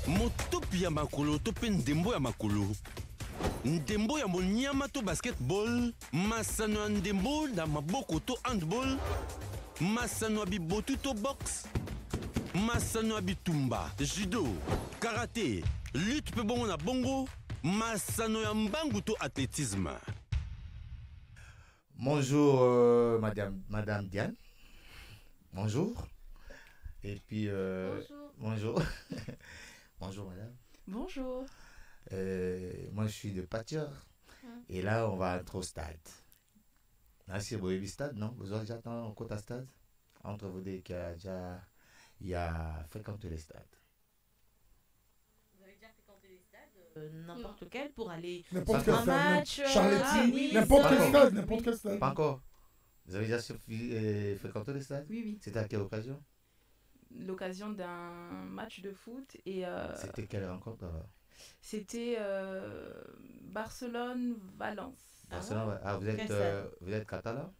Motopi ya makolo to pe ndembo ya makolo. Ndembo ya monyama to basketball, masano ya ndembo na maboko to handball, masano ya bibotu to box, masano ya bitumba, judo, karaté, lutte pe bongo na bongo, masano ya mbangu to athlétisme. Bonjour Madame Diane. Bonjour. Et puis bonjour. Bonjour madame. Bonjour. Moi je suis de Pâture. Et là on va entrer au stade. Là c'est le stade, non? Vous avez déjà un côté stade? Entre vous deux qui a déjà fréquenté les stades. Vous avez déjà fréquenté les stades n'importe lequel pour aller N'importe sur quel un stade, match Charletti, n'importe quel stade, n'importe quel stade. Pas encore. Vous avez déjà fréquenté les stades? Oui, oui. C'était à quelle occasion? L'occasion d'un match de foot et c'était quelle rencontre alors? C'était Barcelone-Valence. Barcelone, vous êtes catalan?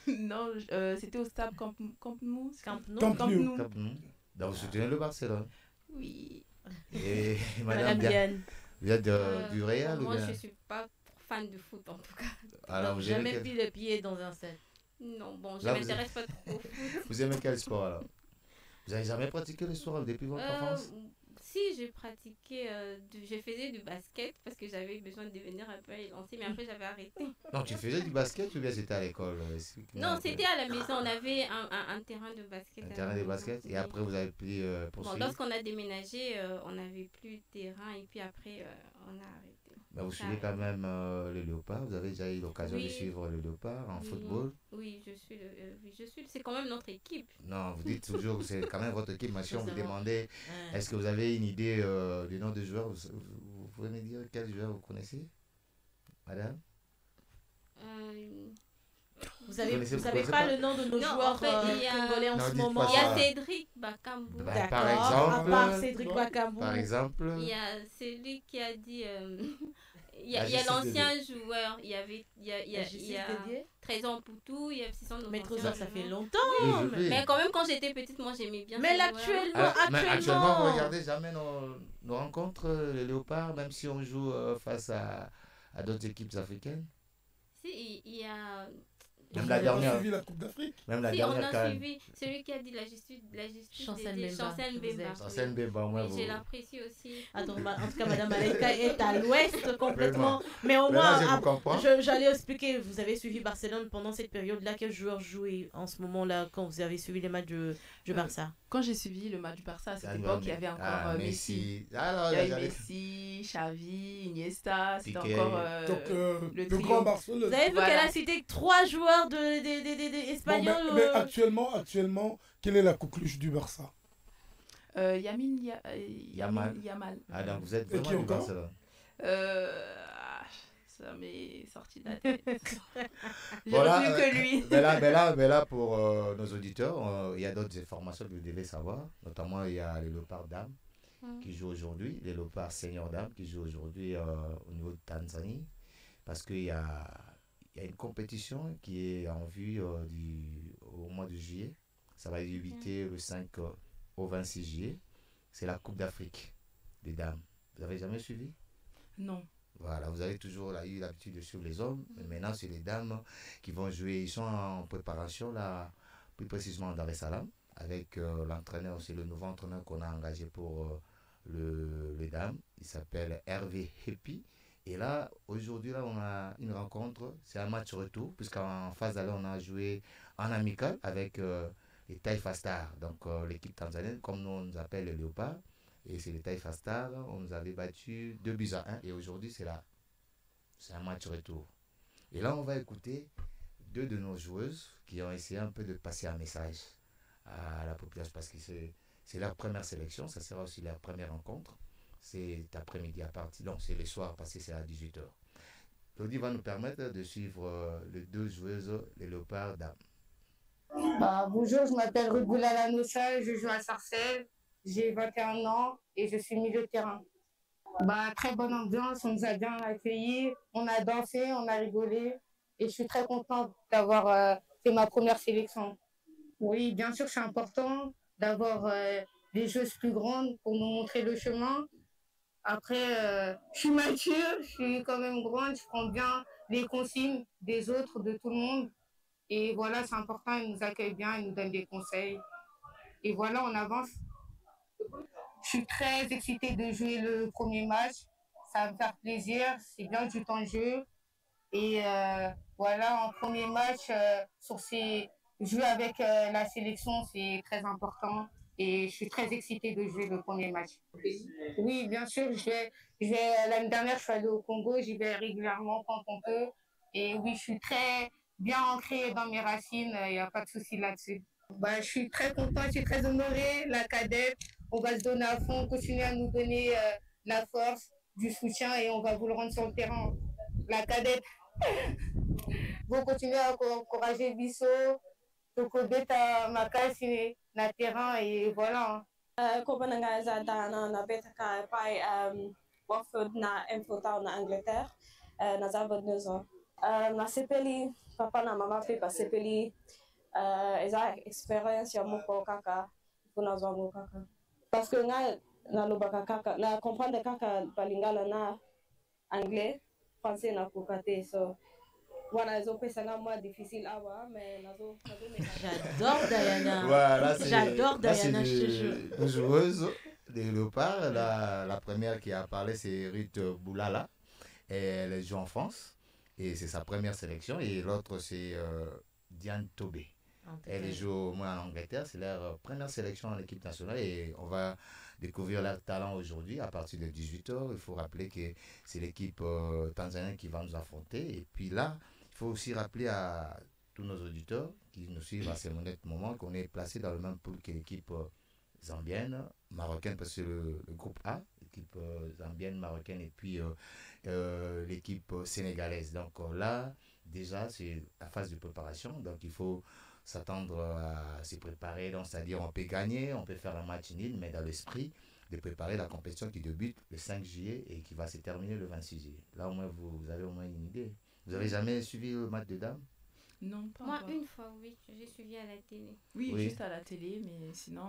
Non, c'était au stade Camp Nou. Camp Nou. Donc vous soutenez le Barcelone? Oui. Et Madame Diane, vous êtes du Real moi, ou bien? je ne suis pas fan de foot en tout cas. Alors, vous n'avez jamais mis le pied dans un stade? Non, bon, je ne m'intéresse pas trop au foot. Vous aimez quel sport alors? Vous n'avez jamais pratiqué le sport depuis votre enfance? Si, j'ai pratiqué, je faisais du basket parce que j'avais besoin de devenir un peu élancée, mais après j'avais arrêté. Non, tu faisais du basket ou bien c'était à l'école? Non, c'était à la maison, on avait un terrain de basket. Un terrain de basket et après vous avez pu poursuivre? Bon, lorsqu'on a déménagé, on n'avait plus de terrain et puis après on a arrêté. Mais vous suivez quand même le Léopard? Vous avez déjà eu l'occasion de suivre le Léopard en football? Oui, c'est quand même notre équipe. Non, vous dites toujours que c'est quand même votre équipe, mais si on vous demandait, est-ce que vous avez une idée du nom de joueurs, vous pouvez me dire quel joueur vous connaissez, madame? Vous savez pas le nom de nos joueurs congolais en ce moment? Il y a Cédric Bakambu. Par exemple. À part Cédric Bakambu. Par exemple. Il y a celui qui a dit. Il y a l'ancien joueur. Il y a Trésor Poutou. Il y a 600 mais Trésor, ça fait longtemps. Oui, mais quand même, quand j'étais petite, moi j'aimais bien. Mais actuellement, vous regardez jamais nos rencontres, les Léopards, même si on joue face à d'autres équipes africaines? Si, il y a. Même la dernière. On a suivi la Coupe d'Afrique. Même la si, dernière. On a suivi celui qui a dit la justice Chancel Bemba. Chancel Bemba, moi. Je l'apprécie aussi. Attends, en tout cas, Madame Malika est à l'ouest complètement. Mais au moins, j'allais expliquer. Vous avez suivi Barcelone pendant cette période-là. Quel joueur jouait en ce moment-là quand vous avez suivi les matchs de Barça? Quand j'ai suivi le match du Barça, à cette époque, il y avait encore Messi. Alors, il y avait Messi, Xavi, Iniesta. C'était encore le grand Barcelone. Vous avez vu qu'elle a cité 3 joueurs espagnols. Mais actuellement, quelle est la coqueluche du Barça? Yamal. Ah, donc vous êtes vraiment du Barcelone. Ça m'est sorti de la tête. J'ai voilà, retenu que lui. mais là, pour nos auditeurs, il y a d'autres informations que vous devez savoir. Notamment, il y a les Léopards Dames qui jouent aujourd'hui, les Léopards Seniors Dames qui jouent aujourd'hui au niveau de Tanzanie. Parce qu'il y a une compétition qui est en vue au mois de juillet. Ça va débuter le 5 au 26 juillet. C'est la Coupe d'Afrique des dames. Vous n'avez jamais suivi? Non. Voilà, vous avez toujours eu l'habitude de suivre les hommes, mais maintenant c'est les dames qui vont jouer. Ils sont en préparation, là, plus précisément dans les Salam, avec l'entraîneur, c'est le nouveau entraîneur qu'on a engagé pour les dames. Il s'appelle Hervé Hepi. Et là, aujourd'hui, là, on a une rencontre, c'est un match retour, puisqu'en phase d'aller, on a joué en amical avec les Taifa Stars, donc l'équipe tanzanienne, comme nous on nous appelle les Léopards. Et c'est les Taifa Stars, on nous avait battu 2-1. Et aujourd'hui, c'est un match retour. Et là, on va écouter 2 de nos joueuses qui ont essayé un peu de passer un message à la population parce que c'est leur première sélection, ça sera aussi leur première rencontre. C'est après-midi à partir, donc c'est le soir parce que c'est à 18h. Claudie va nous permettre de suivre les deux joueuses, les léopards dames. Bonjour, je m'appelle Ruboula Lanossa, je joue à Sarcelles, j'ai 21 ans et je suis milieu de terrain. Très bonne ambiance, on nous a bien accueillis, on a dansé, on a rigolé et je suis très contente d'avoir fait ma première sélection. Oui, bien sûr, c'est important d'avoir des joueuses plus grandes pour nous montrer le chemin. Après, je suis mature, je suis quand même grande, je prends bien les consignes des autres, de tout le monde. Et voilà, c'est important, ils nous accueillent bien, ils nous donnent des conseils. Et voilà, on avance. Je suis très excitée de jouer le premier match. Ça va me faire plaisir, c'est bien du temps de jeu. Et voilà, en premier match, jouer avec la sélection, c'est très important. Et je suis très excitée de jouer le premier match. Oui, bien sûr, l'année dernière, je suis allée au Congo, j'y vais régulièrement quand on peut. Et oui, je suis très bien ancrée dans mes racines, il n'y a pas de souci là-dessus. Je suis très contente, je suis très honorée, la cadette. On va se donner à fond, continuer à nous donner la force, du soutien et on va vous le rendre sur le terrain. La cadette, vous continuez à encourager Bisso, Tokobeta, Makasi, na terrain et voilà. Kobananga Zadana na Betaka by Watford na Enfield na Angleterre na Zavod Nezo. Na Sepeli, papa na mama fait pas Sepeli, eza expérience ya moko kaka, kuna zwa moko kaka. Parce que na lobaka kaka, na comprendre kaka balingala na anglais, français na kokate so. Voilà, ils ont fait ça moi difficile à voir, mais j'adore Diana. Voilà, j'adore Diana, je te jure. Une joueuse des léopards. La première qui a parlé, c'est Ruth Boulala. Et elle joue en France. Et c'est sa première sélection. Et l'autre, c'est Diane Tobé. Elle joue au moins en Angleterre. C'est leur première sélection en équipe nationale. Et on va découvrir leur talent aujourd'hui à partir de 18h. Il faut rappeler que c'est l'équipe tanzanienne qui va nous affronter. Et puis là, il faut aussi rappeler à tous nos auditeurs qui nous suivent à ce moment qu'on est placé dans le même pool que l'équipe zambienne, marocaine, parce que le groupe A, l'équipe zambienne, marocaine, et puis l'équipe sénégalaise. Donc là, déjà, c'est la phase de préparation. Donc il faut s'attendre à se préparer. Donc, c'est-à-dire, on peut gagner, on peut faire un match nul, mais dans l'esprit de préparer la compétition qui débute le 5 juillet et qui va se terminer le 26 juillet. Là, au moins, vous avez au moins une idée. Vous avez jamais suivi le match de dames? Non, pas moi, encore. Une fois, oui, j'ai suivi à la télé. Oui, juste à la télé, mais sinon,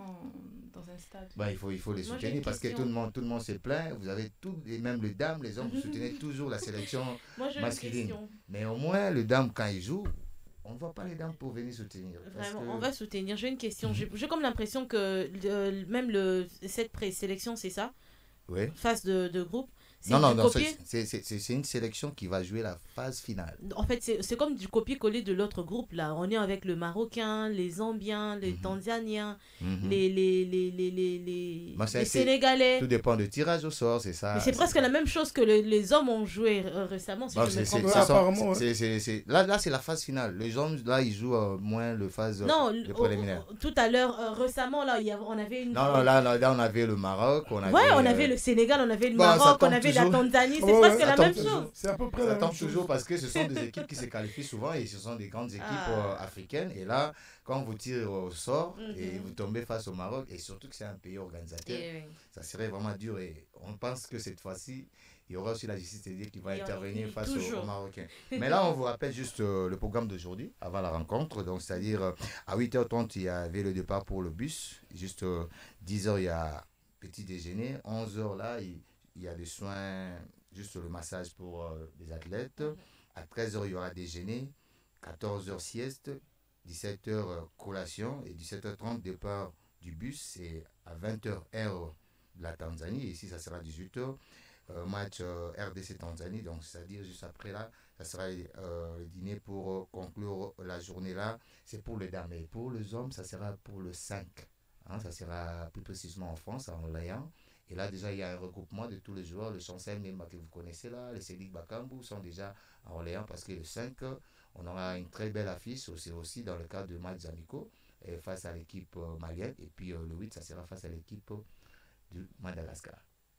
dans un stade. Il faut les soutenir parce que tout le monde se plaint. Vous avez tout, et même les dames, les hommes, vous soutenez toujours la sélection masculine. Mais au moins, les dames, quand ils jouent, on ne voit pas les dames pour venir soutenir. Vraiment, on va soutenir. J'ai une question. J'ai comme l'impression que même cette présélection, c'est ça? Oui. Phase de groupe. Non, c'est une sélection qui va jouer la phase finale. En fait, c'est comme du copier-coller de l'autre groupe, là. On est avec le Marocain, les Zambiens, les Tanzaniens, les Sénégalais. Tout dépend du tirage au sort, c'est ça. Mais c'est presque la même chose que les hommes ont joué récemment, si je me trompe pas. Là, c'est la phase finale. Les hommes, là, ils jouent moins le phase de préliminaire. Tout à l'heure, récemment, là, on avait une... Non, là, on avait le Maroc. On avait le Sénégal, on avait le Maroc, on avait la Tanzanie, c'est presque la même chose. C'est à peu près la même chose. Toujours parce que ce sont des équipes qui se qualifient souvent et ce sont des grandes équipes africaines. Et là, quand vous tirez au sort et vous tombez face au Maroc, et surtout que c'est un pays organisateur, ça serait vraiment dur. Et on pense que cette fois-ci, il y aura aussi la justice qui va intervenir face aux Marocains. Mais là, on vous rappelle juste le programme d'aujourd'hui, avant la rencontre. Donc, c'est-à-dire, à 8h30, il y avait le départ pour le bus. Juste 10h, il y a petit déjeuner. 11h, là, il y a des soins, juste le massage pour les athlètes. À 13h, il y aura déjeuner. 14h, sieste. 17h, collation. Et 17h30, départ du bus. C'est à 20h, heure de la Tanzanie. Ici, ça sera 18h. Match RDC Tanzanie. Donc, c'est-à-dire, juste après là, ça sera le dîner pour conclure la journée là. C'est pour les dames. Et pour les hommes, ça sera pour le 5. Ça sera plus précisément en France, à Orléans. Et là, déjà, il y a un regroupement de tous les joueurs. Le Chancel Memba que vous connaissez là, les Cédric Bakambu sont déjà à Orléans parce que le 5, on aura une très belle affiche aussi dans le cadre de matchs amicaux. face à l'équipe malienne. Et puis le 8, ça sera face à l'équipe du Madagascar.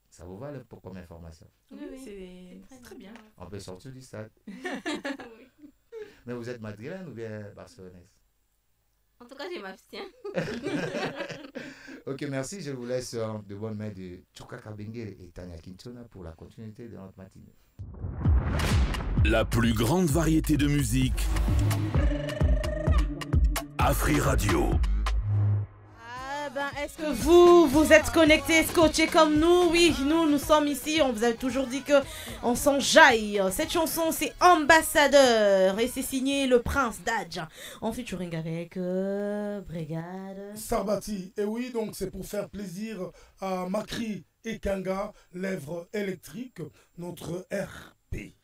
Ça vous va comme information? Oui, c'est très bien. On peut sortir du stade. Mais vous êtes madrilène ou bien barcelonaise? En tout cas, je m'abstiens. Ok, merci. Je vous laisse de bonnes mains de Tchoka Kabenge et Tania Kinchona pour la continuité de notre matinée. La plus grande variété de musique. Afri Radio. Est-ce que vous êtes connectés, scotchés comme nous? Oui, nous sommes ici. On vous a toujours dit que on s'enjaille. Cette chanson, c'est Ambassadeur et c'est signé le Prince Dadj en featuring avec Brigade Sarbati. Et oui, donc c'est pour faire plaisir à Makri et Kanga, lèvres électriques, notre RP.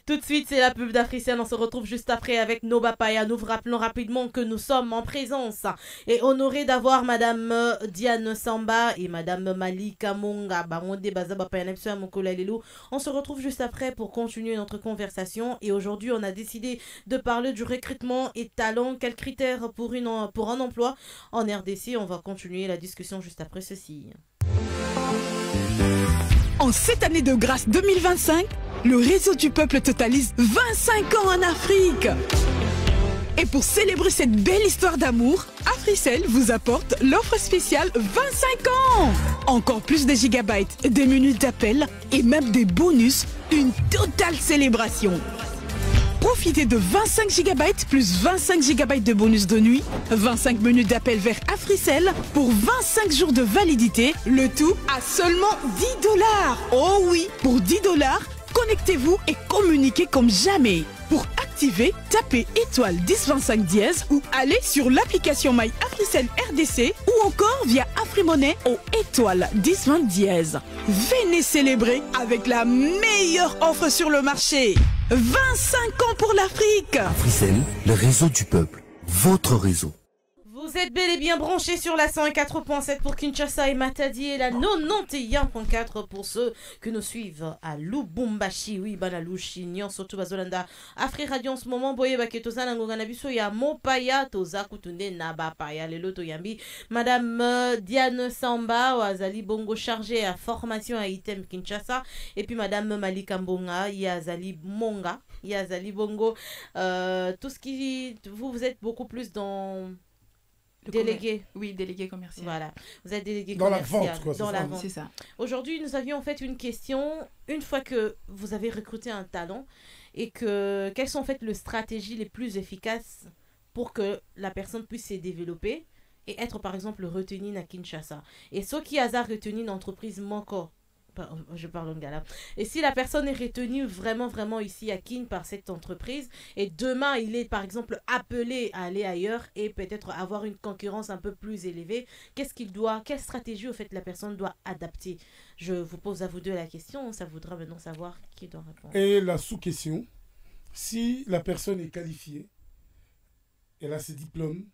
Tout de suite, c'est la pub d'Africienne. On se retrouve juste après avec Noba Paya. Nous vous rappelons rapidement que nous sommes en présence et honorés d'avoir Madame Diane Samba et Madame Malika Monga. On se retrouve juste après pour continuer notre conversation. Et aujourd'hui, on a décidé de parler du recrutement et talent. Quels critères pour un emploi en RDC? On va continuer la discussion juste après ceci. En cette année de grâce 2025, le réseau du peuple totalise 25 ans en Afrique. Et pour célébrer cette belle histoire d'amour, Africell vous apporte l'offre spéciale 25 ans. Encore plus de gigabytes, des minutes d'appel et même des bonus, une totale célébration. Profitez de 25 GB plus 25 GB de bonus de nuit, 25 minutes d'appel vers Africell pour 25 jours de validité, le tout à seulement $10. Oh oui, pour $10, connectez-vous et communiquez comme jamais. Pour activer, tapez étoile 1025 dièse ou allez sur l'application My Africell RDC ou encore via AfriMoney au étoile 1020 dièse. Venez célébrer avec la meilleure offre sur le marché. 25 ans pour l'Afrique. Africell, le réseau du peuple, votre réseau. Vous êtes bel et bien branchés sur la 104.7 pour Kinshasa et Matadi et la 91.4 pour ceux qui nous suivent à Lubumbashi. Oui, Banalushi, Nyon, Soto, Bazolanda, Afri Radio en ce moment. Boye Baketoza, Nangonganabiso, ya Mopaya, Toza, Kutunde, Nabapaya, Lelo Toyambi. Madame Diane Samba, Wazali Bongo, chargée à formation à Item Kinshasa. Et puis Madame Malika Mbonga, Yazali Monga, Yazali Bongo. Tout ce qui. Vous êtes beaucoup plus dans. Délégué. Oui, délégué commercial. Voilà. Vous êtes délégué dans commercial. La vente, quoi, dans la vente. C'est ça. Aujourd'hui, nous avions en fait une question. Une fois que vous avez recruté un talent et que quelles sont en fait les stratégies les plus efficaces pour que la personne puisse se développer et être par exemple retenu à Kinshasa. Et ceux qui ont retenu une entreprise manquant. Je parle en gala. Et si la personne est retenue vraiment ici à Kin par cette entreprise et demain il est par exemple appelé à aller ailleurs et peut-être avoir une concurrence un peu plus élevée, quelle stratégie au fait la personne doit adapter? Je vous pose à vous deux la question, ça voudra maintenant savoir qui doit répondre. Et la sous-question, si la personne est qualifiée, elle a ses diplômes,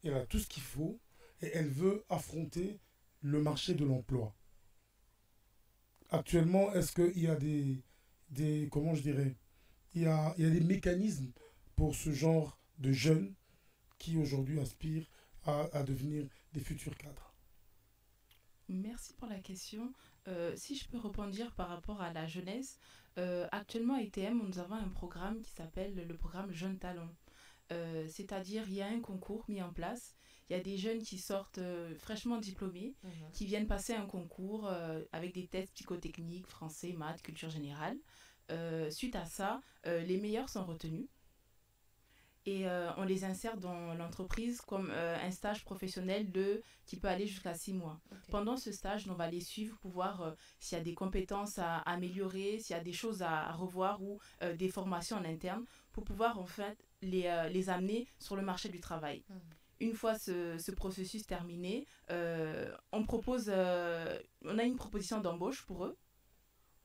elle a tout ce qu'il faut et elle veut affronter le marché de l'emploi. Actuellement, est-ce qu'il y a comment je dirais, il y a des mécanismes pour ce genre de jeunes qui aujourd'hui aspirent à devenir des futurs cadres? Merci pour la question. Si je peux rebondir par rapport à la jeunesse, actuellement à ITM, nous avons un programme qui s'appelle le programme Jeunes Talents. C'est-à-dire, il y a un concours mis en place. Il y a des jeunes qui sortent fraîchement diplômés, qui viennent passer un concours avec des tests psychotechniques, français, maths, culture générale. Suite à ça, les meilleurs sont retenus et on les insère dans l'entreprise comme un stage professionnel qui peut aller jusqu'à 6 mois. Okay. Pendant ce stage, on va les suivre pour voir s'il y a des compétences à améliorer, s'il y a des choses à revoir ou des formations en interne pour pouvoir en fait les amener sur le marché du travail. Une fois ce processus terminé, on a une proposition d'embauche pour eux.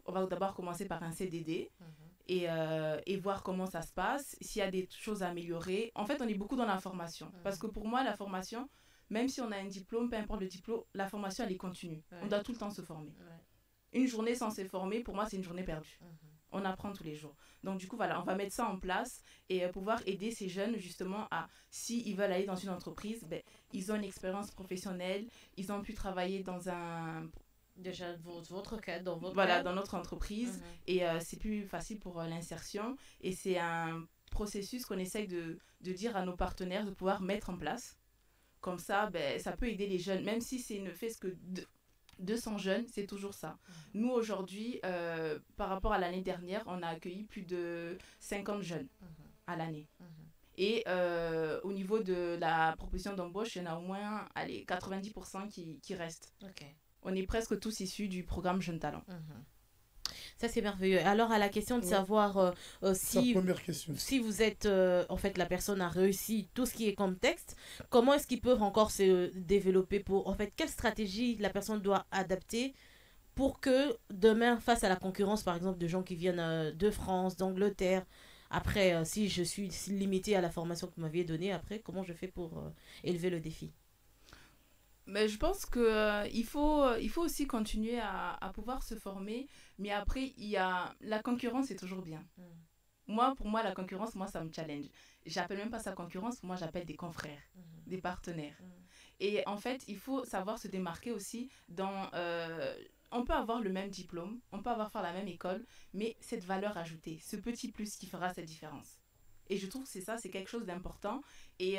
On va d'abord commencer par un CDD et voir comment ça se passe, s'il y a des choses à améliorer. En fait, on est beaucoup dans la formation. Parce que pour moi, la formation, même si on a un diplôme, peu importe le diplôme, la formation, elle est continue. On doit tout le temps se former. Une journée sans se former, pour moi, c'est une journée perdue. On apprend tous les jours. Donc du coup, voilà, on va mettre ça en place et pouvoir aider ces jeunes justement à, s'ils veulent aller dans une entreprise, ben, ils ont une expérience professionnelle, ils ont pu travailler dans un... Déjà, votre cadre, dans votre Voilà, cadre. dans notre entreprise. Et c'est plus facile pour l'insertion. Et c'est un processus qu'on essaye de dire à nos partenaires de pouvoir mettre en place. Comme ça, ben, ça peut aider les jeunes. Même si c'est ne fait que 200 jeunes, c'est toujours ça. Nous, aujourd'hui, par rapport à l'année dernière, on a accueilli plus de 50 jeunes à l'année. Et au niveau de la proposition d'embauche, il y en a au moins 90% qui restent. On est presque tous issus du programme Jeunes Talents. Ça, c'est merveilleux. Alors, à la question de savoir si vous êtes, en fait, la personne a réussi tout ce qui est comme texte, comment est-ce qu'il peut encore se développer pour, en fait, quelle stratégie la personne doit adapter pour que demain, face à la concurrence, par exemple, de gens qui viennent de France, d'Angleterre, après, si je suis limitée à la formation que vous m'aviez donnée, après, comment je fais pour élever le défi? Mais je pense qu'il faut aussi continuer à pouvoir se former. Mais après, la concurrence est toujours bien. Pour moi, la concurrence, ça me challenge. J'appelle même pas ça concurrence, moi j'appelle des confrères, des partenaires. Et en fait, il faut savoir se démarquer aussi dans... on peut avoir le même diplôme, on peut faire la même école, mais cette valeur ajoutée, ce petit plus qui fera cette différence. Et je trouve que c'est quelque chose d'important. Et...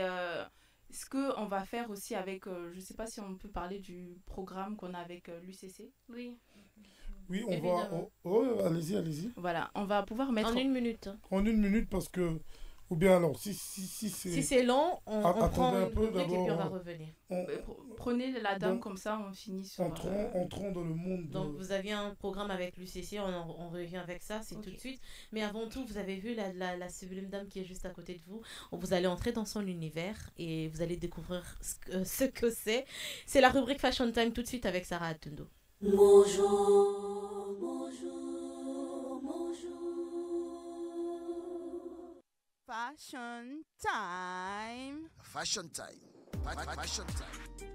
ce qu'on va faire aussi avec, je ne sais pas si on peut parler du programme qu'on a avec l'UCC. Oui. Oui, on va... allez-y. Voilà, on va pouvoir mettre... En 1 minute. En 1 minute, parce que... Ou bien alors, si c'est... Si c'est long, on prend un peu et puis on va revenir. Prenez la dame comme ça, on finit sur... Entrons dans le monde. Donc, vous aviez un programme avec l'UCC, on revient avec ça, c'est tout de suite. Mais avant tout, vous avez vu la sublime dame qui est juste à côté de vous. Vous allez entrer dans son univers et vous allez découvrir ce que c'est. C'est la rubrique Fashion Time tout de suite avec Sarah Atundo. Bonjour, bonjour. Fashion Time. Fashion Time. Fashion Time.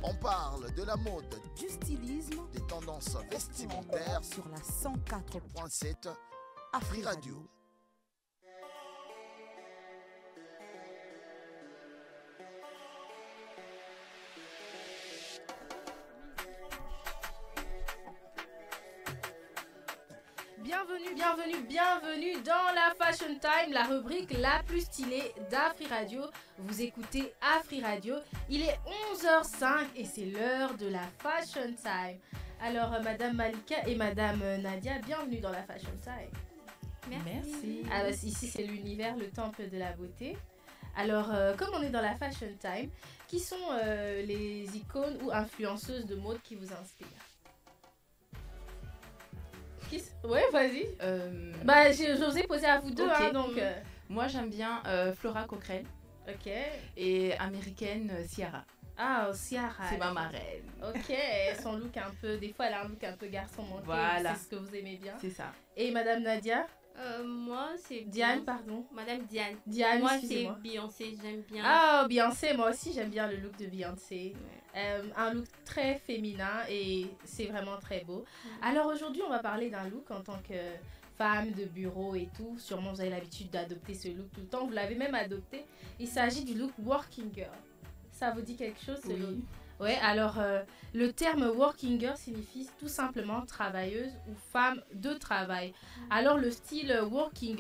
On parle de la mode, du stylisme, des tendances vestimentaires sur la 104.7 Afri Radio. Bienvenue dans la Fashion Time, la rubrique la plus stylée d'Afri Radio. Vous écoutez Afri Radio, il est 11h05 et c'est l'heure de la Fashion Time. Alors, Madame Malika et Madame Nadia, bienvenue dans la Fashion Time. Merci. Alors, ici, c'est l'univers, le temple de la beauté. Alors, comme on est dans la Fashion Time, qui sont les icônes ou influenceuses de mode qui vous inspirent? Ouais, vas-y. J'osais poser à vous deux. Okay. Hein, donc, moi, j'aime bien Flora Cochrane. Ok. Et américaine Ciara. Ah, Ciara. C'est ma marraine. Ok. Son look un peu... Des fois, elle a un look un peu garçon manqué. Voilà. C'est ce que vous aimez bien. C'est ça. Et Madame Nadia? Moi, c'est... Diane, pardon. Madame Diane. Diane, moi, c'est Beyoncé, j'aime bien. Ah, Beyoncé, moi aussi, j'aime bien le look de Beyoncé. Ouais. Un look très féminin et c'est vraiment très beau. Alors aujourd'hui, on va parler d'un look en tant que femme de bureau et tout. Sûrement, vous avez l'habitude d'adopter ce look tout le temps. Vous l'avez même adopté. Il s'agit du look working girl. Ça vous dit quelque chose, ce look? Ouais, alors le terme working girl signifie tout simplement travailleuse ou femme de travail. Alors le style working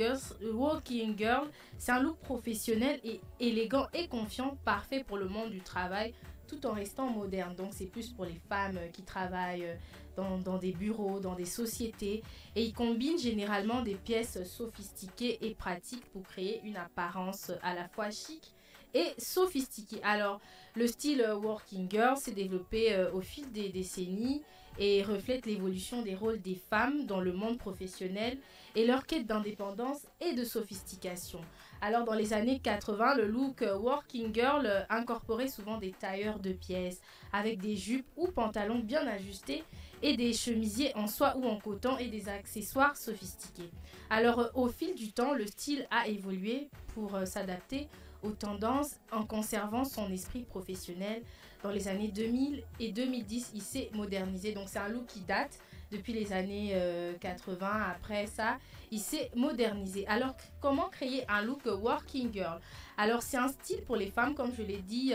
girl, c'est un look professionnel et élégant et confiant, parfait pour le monde du travail, tout en restant moderne. Donc c'est plus pour les femmes qui travaillent dans des bureaux, dans des sociétés. Et il combine généralement des pièces sophistiquées et pratiques pour créer une apparence à la fois chic et sophistiquée. Alors, le style working girl s'est développé au fil des décennies et reflète l'évolution des rôles des femmes dans le monde professionnel et leur quête d'indépendance et de sophistication. Alors, dans les années 80, le look working girl incorporait souvent des tailleurs de pièces avec des jupes ou pantalons bien ajustés et des chemisiers en soie ou en coton et des accessoires sophistiqués. Alors, au fil du temps, le style a évolué pour s'adapter aux tendances en conservant son esprit professionnel. Dans les années 2000 et 2010, il s'est modernisé. Donc c'est un look qui date depuis les années 80. Après ça, il s'est modernisé. Alors, comment créer un look working girl? Alors, c'est un style pour les femmes, comme je l'ai dit,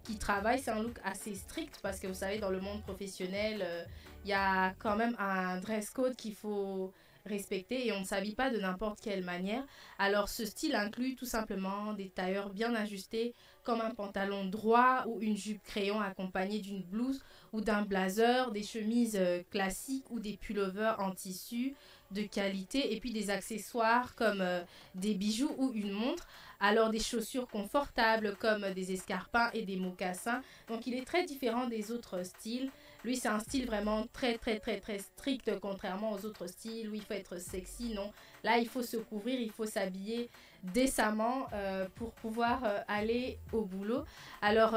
qui travaillent. C'est un look assez strict parce que vous savez, dans le monde professionnel, il y a quand même un dress code qu'il faut respecter et on ne s'habille pas de n'importe quelle manière. Alors, ce style inclut tout simplement des tailleurs bien ajustés, comme un pantalon droit ou une jupe crayon accompagnée d'une blouse ou d'un blazer, des chemises classiques ou des pullovers en tissu de qualité et puis des accessoires comme des bijoux ou une montre. Alors des chaussures confortables comme des escarpins et des mocassins. Donc il est très différent des autres styles. Lui, c'est un style vraiment très strict, contrairement aux autres styles où il faut être sexy. Non, là, il faut se couvrir, il faut s'habiller décemment pour pouvoir aller au boulot. Alors,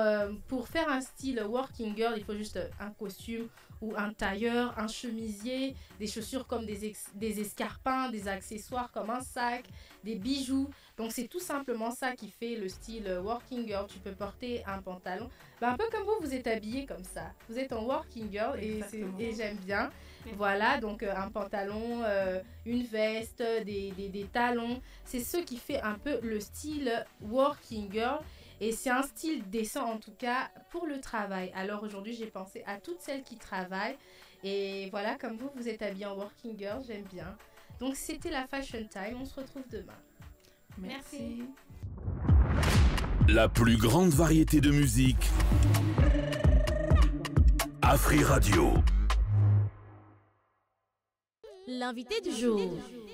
pour faire un style working girl, il faut juste un costume ou un tailleur, un chemisier, des chaussures comme des escarpins, des accessoires comme un sac, des bijoux. Donc, c'est tout simplement ça qui fait le style working girl. Tu peux porter un pantalon. Ben, un peu comme vous êtes habillé comme ça. Vous êtes en working girl et j'aime bien. Voilà, donc un pantalon, une veste, des talons. C'est ce qui fait un peu le style working girl. Et c'est un style décent en tout cas pour le travail. Alors aujourd'hui, j'ai pensé à toutes celles qui travaillent. Et voilà, comme vous êtes habillée en working girl, j'aime bien. Donc c'était la Fashion Time. On se retrouve demain. Merci. La plus grande variété de musique. Afri Radio. L'invité du jour.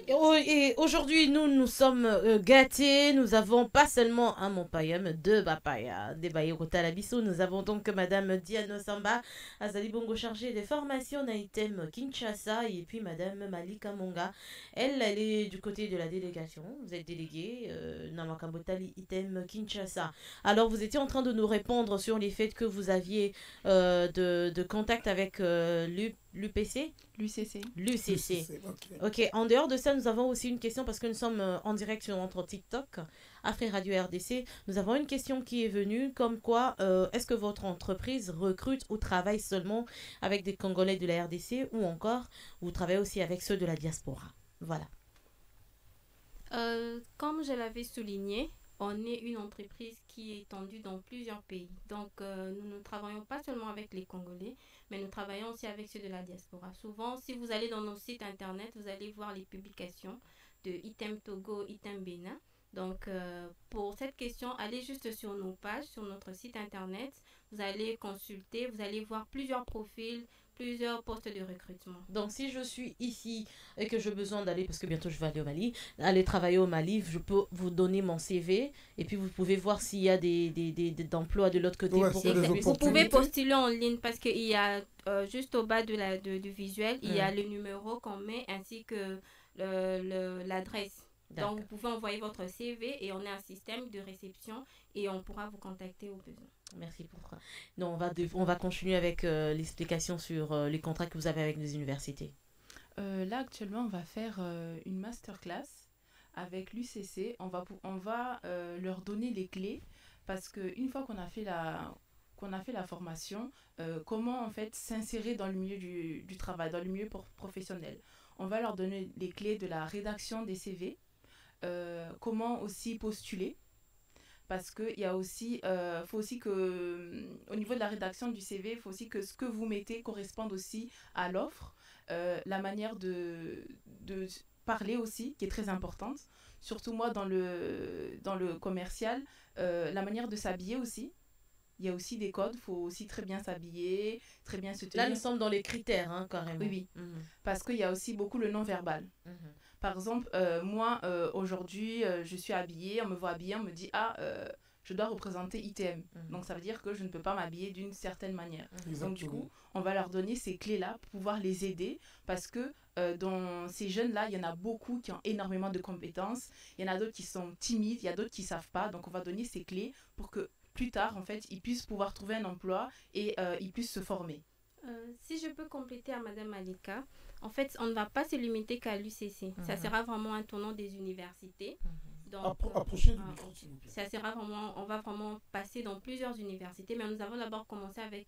Et aujourd'hui, nous sommes gâtés. Nous avons pas seulement un Montpaya, mais deux Bapaya. Des Bayerota Labisso. Nous avons donc Madame Diano Samba, Azali Bongo chargée des formations Naïtem Kinshasa. Et puis Madame Malika Monga. Elle est du côté de la délégation. Vous êtes déléguée Namakambotali Item Kinshasa. Alors, vous étiez en train de nous répondre sur les faits que vous aviez de contact avec l'UPC? L'UCC. Ok, en dehors de ça, nous avons aussi une question parce que nous sommes en direct sur notre TikTok, Afri Radio RDC. Nous avons une question qui est venue comme quoi, est-ce que votre entreprise recrute ou travaille seulement avec des Congolais de la RDC ou encore vous travaillez aussi avec ceux de la diaspora? Voilà. Comme je l'avais souligné, on est une entreprise qui est étendue dans plusieurs pays. Donc, nous ne travaillons pas seulement avec les Congolais, mais nous travaillons aussi avec ceux de la diaspora. Souvent, si vous allez dans nos sites internet, vous allez voir les publications de Item Togo, Item Bénin. Donc, pour cette question, allez juste sur nos pages, sur notre site internet. Vous allez consulter, vous allez voir plusieurs profils, plusieurs postes de recrutement. Donc, si je suis ici et que j'ai besoin d'aller, parce que bientôt je vais aller au Mali, aller travailler au Mali, je peux vous donner mon CV et puis vous pouvez voir s'il y a des emplois de l'autre côté. Ouais, vous pouvez postuler en ligne parce qu'il y a juste au bas du visuel, il y a le numéro qu'on met ainsi que l'adresse. Donc, vous pouvez envoyer votre CV et on a un système de réception et on pourra vous contacter au besoin. Merci pour ça. Non, on va continuer avec l'explication sur les contrats que vous avez avec les universités. Là, actuellement, on va faire une masterclass avec l'UCC. On va leur donner les clés parce qu'une fois qu'on a fait la formation, comment en fait s'insérer dans le milieu du travail, dans le milieu professionnel. On va leur donner les clés de la rédaction des CV, comment aussi postuler. Parce qu'il y a aussi, faut aussi que, au niveau de la rédaction du CV, il faut aussi que ce que vous mettez corresponde aussi à l'offre. La manière de parler aussi, qui est très importante. Surtout moi, dans le commercial, la manière de s'habiller aussi. Il y a aussi des codes, il faut aussi très bien s'habiller, très bien se tenir. Là, nous sommes dans les critères, hein, carrément. Oui. Parce qu'il y a aussi beaucoup le non-verbal. Par exemple, moi, aujourd'hui, je suis habillée, on me voit habillée, on me dit « Ah, je dois représenter ITM. Donc, ça veut dire que je ne peux pas m'habiller d'une certaine manière. Donc, du coup, on va leur donner ces clés-là pour pouvoir les aider parce que dans ces jeunes-là, il y en a beaucoup qui ont énormément de compétences. Il y en a d'autres qui sont timides, il y a d'autres qui ne savent pas. Donc, on va donner ces clés pour que plus tard, en fait, ils puissent pouvoir trouver un emploi et ils puissent se former. Si je peux compléter à Madame Malika, en fait, on ne va pas se limiter qu'à l'UCC. Ça sera vraiment un tournant des universités. Donc, approchez du micro, s'il vous plaît. Ça sera vraiment, on va vraiment passer dans plusieurs universités, mais nous avons d'abord commencé avec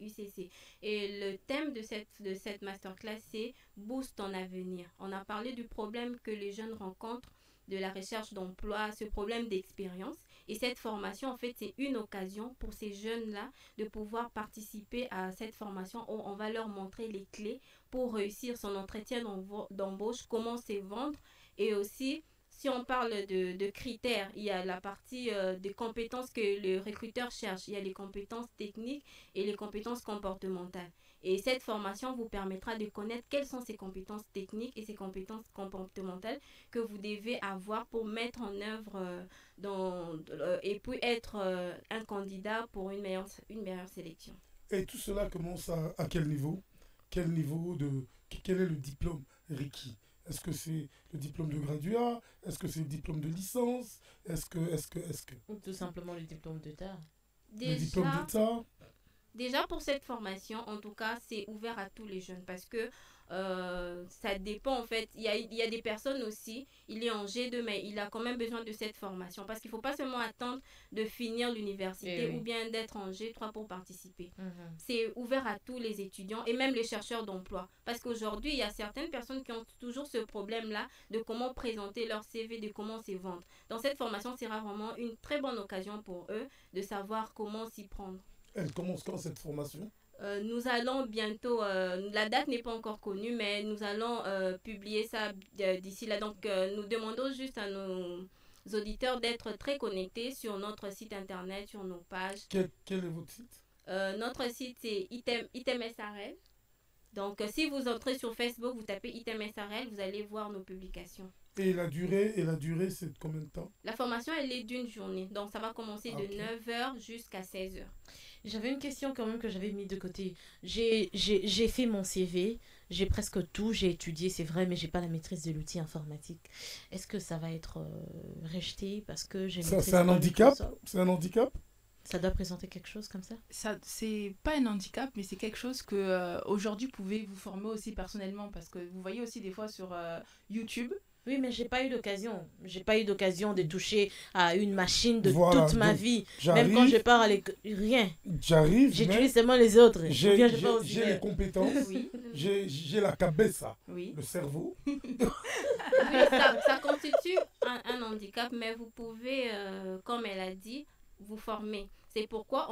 UCC. Et le thème de cette masterclass, c'est Boost ton avenir. On a parlé du problème que les jeunes rencontrent de la recherche d'emploi, ce problème d'expérience. Et cette formation, en fait, c'est une occasion pour ces jeunes-là de pouvoir participer à cette formation où on va leur montrer les clés pour réussir son entretien d'embauche, comment se vendre. Et aussi, si on parle de critères, il y a la partie des compétences que le recruteur cherche. Il y a les compétences techniques et les compétences comportementales. Et cette formation vous permettra de connaître quelles sont ces compétences techniques et ces compétences comportementales que vous devez avoir pour mettre en œuvre et puis être un candidat pour une meilleure sélection. Et tout cela commence à quel niveau? Quel est le diplôme requis? Est-ce que c'est le diplôme de graduat? Est-ce que c'est le diplôme de licence? Est-ce que... Ou tout simplement le diplôme d'État. Le diplôme d'État? Déjà pour cette formation, en tout cas, c'est ouvert à tous les jeunes parce que ça dépend en fait. Il y a des personnes aussi, il est en G2 mais il a quand même besoin de cette formation parce qu'il ne faut pas seulement attendre de finir l'université ou bien d'être en G3 pour participer. C'est ouvert à tous les étudiants et même les chercheurs d'emploi parce qu'aujourd'hui, il y a certaines personnes qui ont toujours ce problème-là de comment présenter leur CV, de comment se vendre. Dans cette formation, ce sera vraiment une très bonne occasion pour eux de savoir comment s'y prendre. Elle commence quand cette formation? Nous allons bientôt, la date n'est pas encore connue, mais nous allons publier ça d'ici là. Donc, nous demandons juste à nos auditeurs d'être très connectés sur notre site internet, sur nos pages. Quel est votre site? Notre site, c'est Item SRL. Donc, si vous entrez sur Facebook, vous tapez Item SRL, vous allez voir nos publications. Et la durée, c'est de combien de temps? La formation, elle est d'une journée. Donc, ça va commencer de 9h jusqu'à 16h. J'avais une question quand même que j'avais mis de côté. J'ai fait mon CV, j'ai presque tout, j'ai étudié, c'est vrai, mais j'ai pas la maîtrise de l'outil informatique. Est-ce que ça va être rejeté parce que j'ai c'est un handicap? C'est un handicap? Ça doit présenter quelque chose comme ça? C'est pas un handicap, mais c'est quelque chose que aujourd'hui vous pouvez vous former aussi personnellement parce que vous voyez aussi des fois sur YouTube. Oui, mais j'ai pas eu d'occasion. J'ai pas eu d'occasion de toucher à une machine de toute ma vie. Même quand je pars à rien. J'arrive. J'utilise seulement les autres. J'ai les compétences. Oui. J'ai la cabeza, le cerveau. Oui, ça constitue un handicap, mais vous pouvez, comme elle a dit, vous former. C'est pourquoi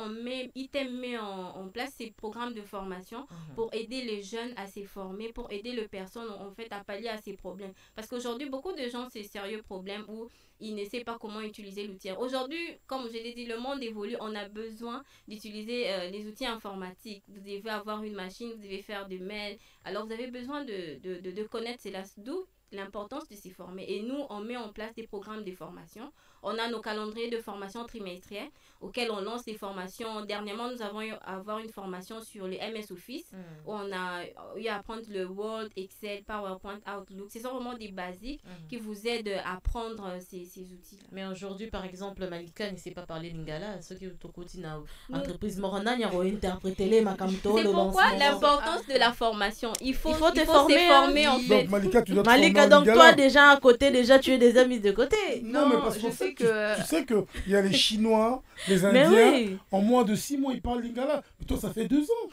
Item met en place ces programmes de formation pour aider les jeunes à se former, pour aider les personnes en fait à pallier à ces problèmes. Parce qu'aujourd'hui, beaucoup de gens, c'est sérieux problème où ils ne savent pas comment utiliser l'outil. Aujourd'hui, comme je l'ai dit, le monde évolue, on a besoin d'utiliser les outils informatiques. Vous devez avoir une machine, vous devez faire des mails. Alors, vous avez besoin de connaître cela, d'où l'importance de s'y former. Et nous, on met en place des programmes de formation. On a nos calendriers de formation trimestriels auxquels on lance des formations. Dernièrement, nous avons eu à avoir une formation sur les MS Office où on a eu à apprendre le Word, Excel, PowerPoint, Outlook. Ce sont vraiment des basiques qui vous aident à apprendre ces outils-là. Mais aujourd'hui, par exemple, Malika ne sait pas parler lingala. Ce qui est au quotidien, l'entreprise Morana, il y a interprété les Makamto. C'est pourquoi l'importance de la formation. Il faut te former en fait. Donc, Malika, tu dois te former. Donc toi déjà à côté, déjà tu es déjà mise de côté. Non, mais parce qu'en fait, tu sais qu'il y a les Chinois, les Indiens, en moins de 6 mois ils parlent lingala. Mais toi ça fait 2 ans.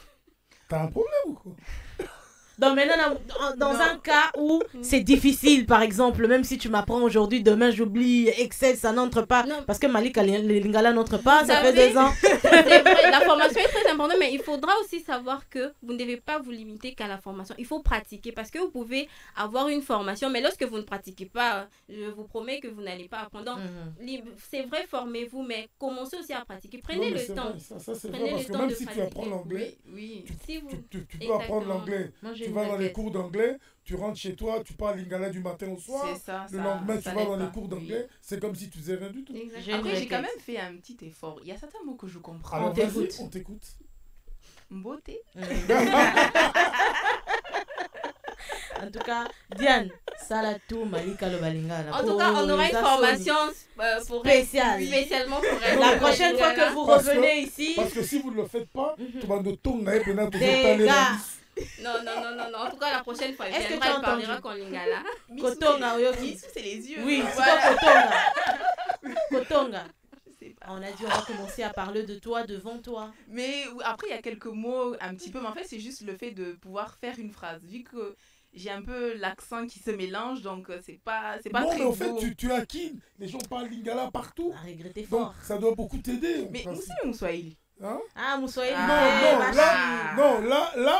T'as un problème ou quoi? Non, mais dans un cas où c'est difficile, par exemple, même si tu m'apprends aujourd'hui, demain j'oublie Excel, ça n'entre pas. Non. Parce que Malika, les lingala n'entre pas, ça fait 2 ans. C'est vrai, la formation est très importante, mais il faudra aussi savoir que vous ne devez pas vous limiter qu'à la formation. Il faut pratiquer parce que vous pouvez avoir une formation, mais lorsque vous ne pratiquez pas, je vous promets que vous n'allez pas apprendre. C'est vrai, formez-vous, mais commencez aussi à pratiquer. Prenez le temps. Ça c'est vrai, parce que même si tu apprends l'anglais, tu peux apprendre l'anglais. Tu vas dans les cours d'anglais, tu rentres chez toi, tu parles lingala du matin au soir. Le lendemain, tu vas dans les cours d'anglais. C'est comme si tu faisais rien du tout. Après, j'ai quand même fait un petit effort. Il y a certains mots que je comprends. Alors, vas-y, on t'écoute. Beauté. En tout cas, Diane, Salatou, Malika, le Balingala. En tout cas, on aura une formation spécialement pour elle. La prochaine fois que vous revenez ici. Parce que si vous ne le faites pas, tu vas nous tourner. Non. En tout cas, la prochaine fois, Est-ce que elle tu as entendu parlera qu'en lingala. Kotonga, oui, c'est les yeux. Oui, Voilà. c'est pas Kotonga. Kotonga. On a dit on va commencer à parler de toi devant toi. Mais après, il y a quelques mots un petit peu. Mais en fait, c'est juste le fait de pouvoir faire une phrase. Vu que j'ai un peu l'accent qui se mélange, donc c'est pas non, très mais en beau. fait, tu es à Kin. Les gens parlent lingala partout. À regretter donc, fort. ça doit beaucoup t'aider. Mais Moussaïli. Hein? Ah, Moussaïli. Là,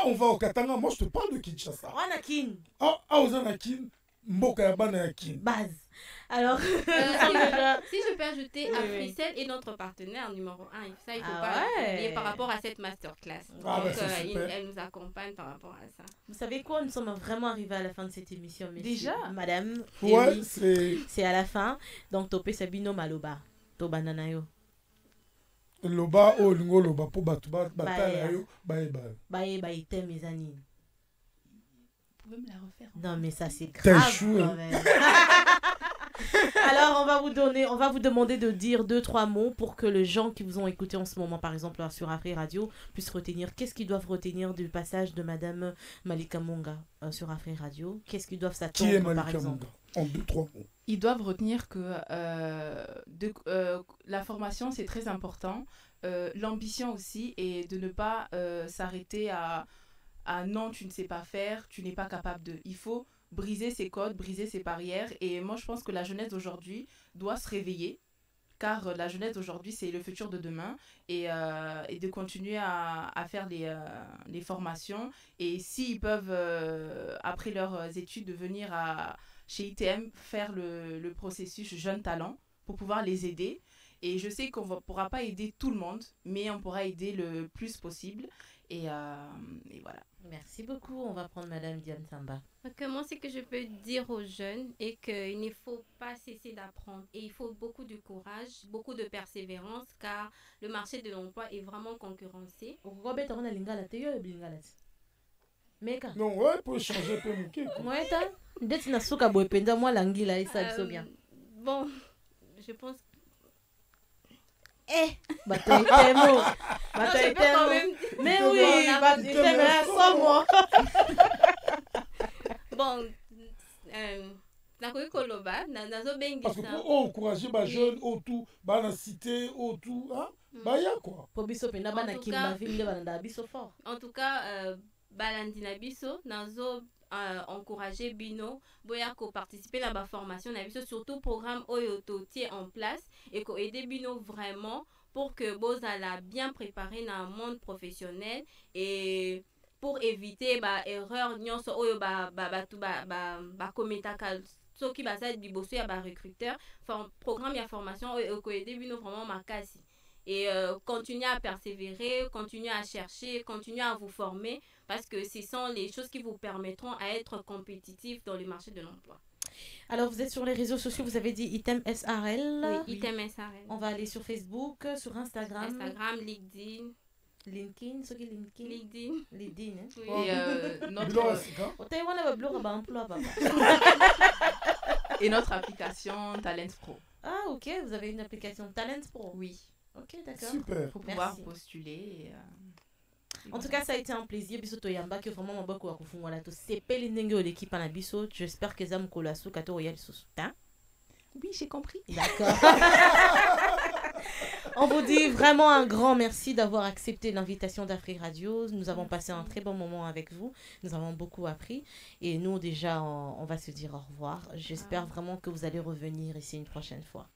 on va au Katanga. Moi, je te parle de Kinshasa. On a Kin. Aux Anakin, Mboka Yabana Yakin. Base. Alors, si je peux ajouter, Oui. Africell est notre partenaire numéro 1. Ça, il ne faut Ah pas ouais. oublier par rapport à cette masterclass. Ah, Donc, bah, c'est super. elle nous accompagne par rapport à ça. Vous savez quoi, nous sommes vraiment arrivés à la fin de cette émission, messieurs. Déjà Madame. Ouais, oui, c'est à la fin. Donc, Topé Sabino Maloba. Tobananayo. Loba, Lingo, Loba, pour Batuba, Batalayo, Bae. Bae, t'es mes amis. Vous pouvez me la refaire? Non, mais ça, c'est T'as grave. échoué. Quand même. Alors, on va vous demander de dire 2-3 mots pour que les gens qui vous ont écouté en ce moment, par exemple sur Afri Radio, puissent retenir. Qu'est-ce qu'ils doivent retenir du passage de Madame Malika Monga sur Afri Radio? Qu'est-ce qu'ils doivent s'attendre, Qui est par Malika exemple? Monga? En 2-3 mots. Ils doivent retenir que la formation, c'est très important. L'ambition aussi, et de ne pas s'arrêter à non, tu ne sais pas faire, tu n'es pas capable de. Il faut briser ses codes, briser ses barrières. Et moi, je pense que la jeunesse d'aujourd'hui doit se réveiller, car la jeunesse d'aujourd'hui, c'est le futur de demain, et de continuer à faire les formations. Et s'ils peuvent, après leurs études, venir chez ITM, faire le processus Jeunes Talents pour pouvoir les aider. Et je sais qu'on ne pourra pas aider tout le monde, mais on pourra aider le plus possible. Et voilà. Merci beaucoup. On va prendre Madame Diane Samba. Donc, moi, ce que je peux dire aux jeunes est qu'il ne faut pas cesser d'apprendre. Et il faut beaucoup de courage, beaucoup de persévérance, car le marché de l'emploi est vraiment concurrencé. Non, ouais, pour changer un peu mon cake. Ouais, t'as? Dès que tu as boipenda, moi, l'anguille, là, ça se bien. Bon, je pense. Bah, t'as été mot. Bah, t'as été mot. Mais oui, bah, tu t'es bien sans moi. Bon, parce que pour encourager les jeunes, tout, la cité, tout, hein, bah, y a quoi. Pour biso penda bana kimba vinde bana biso fort. En tout cas, balandina biso, nazo encourager bino boya ko participer à la formation na biso, surtout programme oyoto tie en place et ko aider bino vraiment pour que bozala bien préparé dans le monde professionnel et pour éviter erreur nyonso oyo kometaka soki baza liboso ya ba recruteur. Programme ya formation oyo ko aider bino vraiment makasi. Et continuez à persévérer, continuez à chercher, continuez à vous former, parce que ce sont les choses qui vous permettront à être compétitifs dans le marché de l'emploi. Alors, vous êtes sur les réseaux sociaux, vous avez dit ITEM SRL. Oui, ITEM SRL. On va aller sur Facebook, sur Instagram. LinkedIn. LinkedIn, ce qui est LinkedIn. LinkedIn, hein? Oui. Et notre application Talent Pro. Ah, ok, vous avez une application Talent Pro. Oui. Ok, d'accord. Super. Pour pouvoir postuler. En tout cas, ça a été un plaisir. Biso toyamba que vraiment mon beaucoup à kufungwa la to sepeli ndenge o l'équipe na biso. J'espère que zam kolasu kato royal sous. Oui, j'ai compris. D'accord. On vous dit vraiment un grand merci d'avoir accepté l'invitation d'Afri Radio. Nous avons passé un très bon moment avec vous. Nous avons beaucoup appris. Et nous, déjà, on va se dire au revoir. J'espère vraiment que vous allez revenir ici une prochaine fois.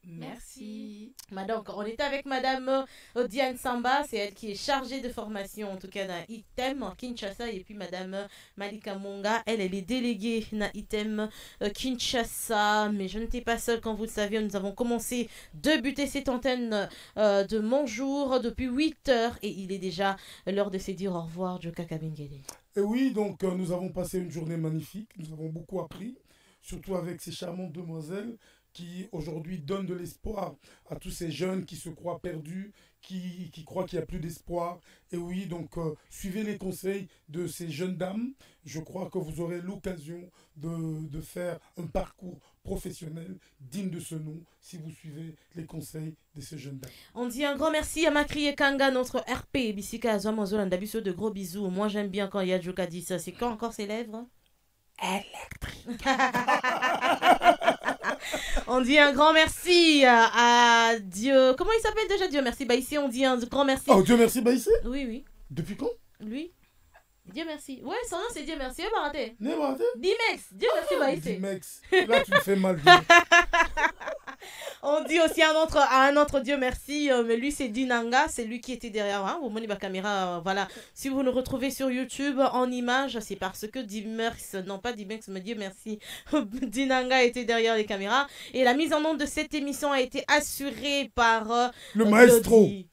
Merci. Donc, on était avec Madame Diane Samba, c'est elle qui est chargée de formation, en tout cas dans ITEM Kinshasa, et puis Madame Malika Monga, elle est déléguée dans ITEM Kinshasa. Mais je n'étais pas seule, comme vous le savez, nous avons commencé débuter cette antenne de mon jour depuis 8 heures, et il est déjà l'heure de se dire au revoir, Joka Kabengele. Et oui, donc nous avons passé une journée magnifique, nous avons beaucoup appris, surtout avec ces charmantes demoiselles qui aujourd'hui donne de l'espoir à tous ces jeunes qui se croient perdus, qui croient qu'il n'y a plus d'espoir. Et oui, donc suivez les conseils de ces jeunes dames. Je crois que vous aurez l'occasion de faire un parcours professionnel digne de ce nom si vous suivez les conseils de ces jeunes dames. On dit un grand merci à Makri Kanga, notre RP. Bissika Azwamozol, Ndabiso, de gros bisous. Moi, j'aime bien quand Yadjoka dit ça. C'est quand encore ses lèvres? Électrique. On dit un grand merci à Dieu. Comment il s'appelle déjà? Dieu merci Baïssé. On dit un grand merci. Oh, Dieu merci Baïssé? Oui, oui. Depuis quand? Lui. Dieu merci. Ouais, son nom c'est Dieu merci. Baraté. Baraté? Dimex. Dieu merci Baïssé. Dimex. Là, tu me fais mal. On dit aussi à un autre Dieu merci, mais lui c'est Dinanga, c'est lui qui était derrière. Hein, vous montrez ma caméra, voilà. Si vous nous retrouvez sur YouTube en image, c'est parce que Dimex, non pas Dimex, mais Dieu merci, Dinanga était derrière les caméras. Et la mise en onde de cette émission a été assurée par le maestro. Glody.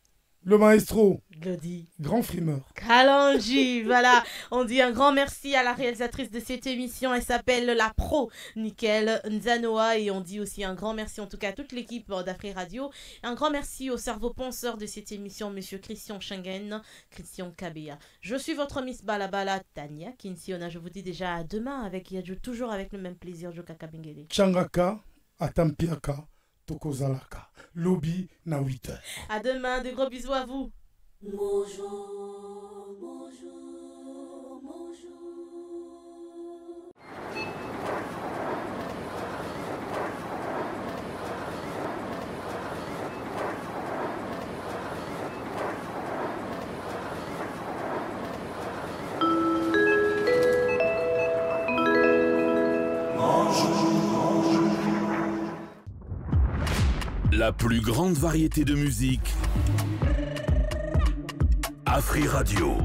Le maestro. Glody. Grand frimeur. Kalanji, voilà. On dit un grand merci à la réalisatrice de cette émission. Elle s'appelle la pro Nickel Nzanoa. Et on dit aussi un grand merci en tout cas à toute l'équipe d'Afri Radio. Un grand merci au cerveau penseur de cette émission, monsieur Christian Schengen, Christian Kabea. Je suis votre Miss Balabala, Tania Kinsiona. Je vous dis déjà à demain avec Yadjo, toujours avec le même plaisir, Joka Kabengele. Changaka, Atampiaka, Tokozalaka. Lobby na 8h. À demain, de gros bisous à vous. Bonjour, bonjour, bonjour. La plus grande variété de musique. Afri Radio.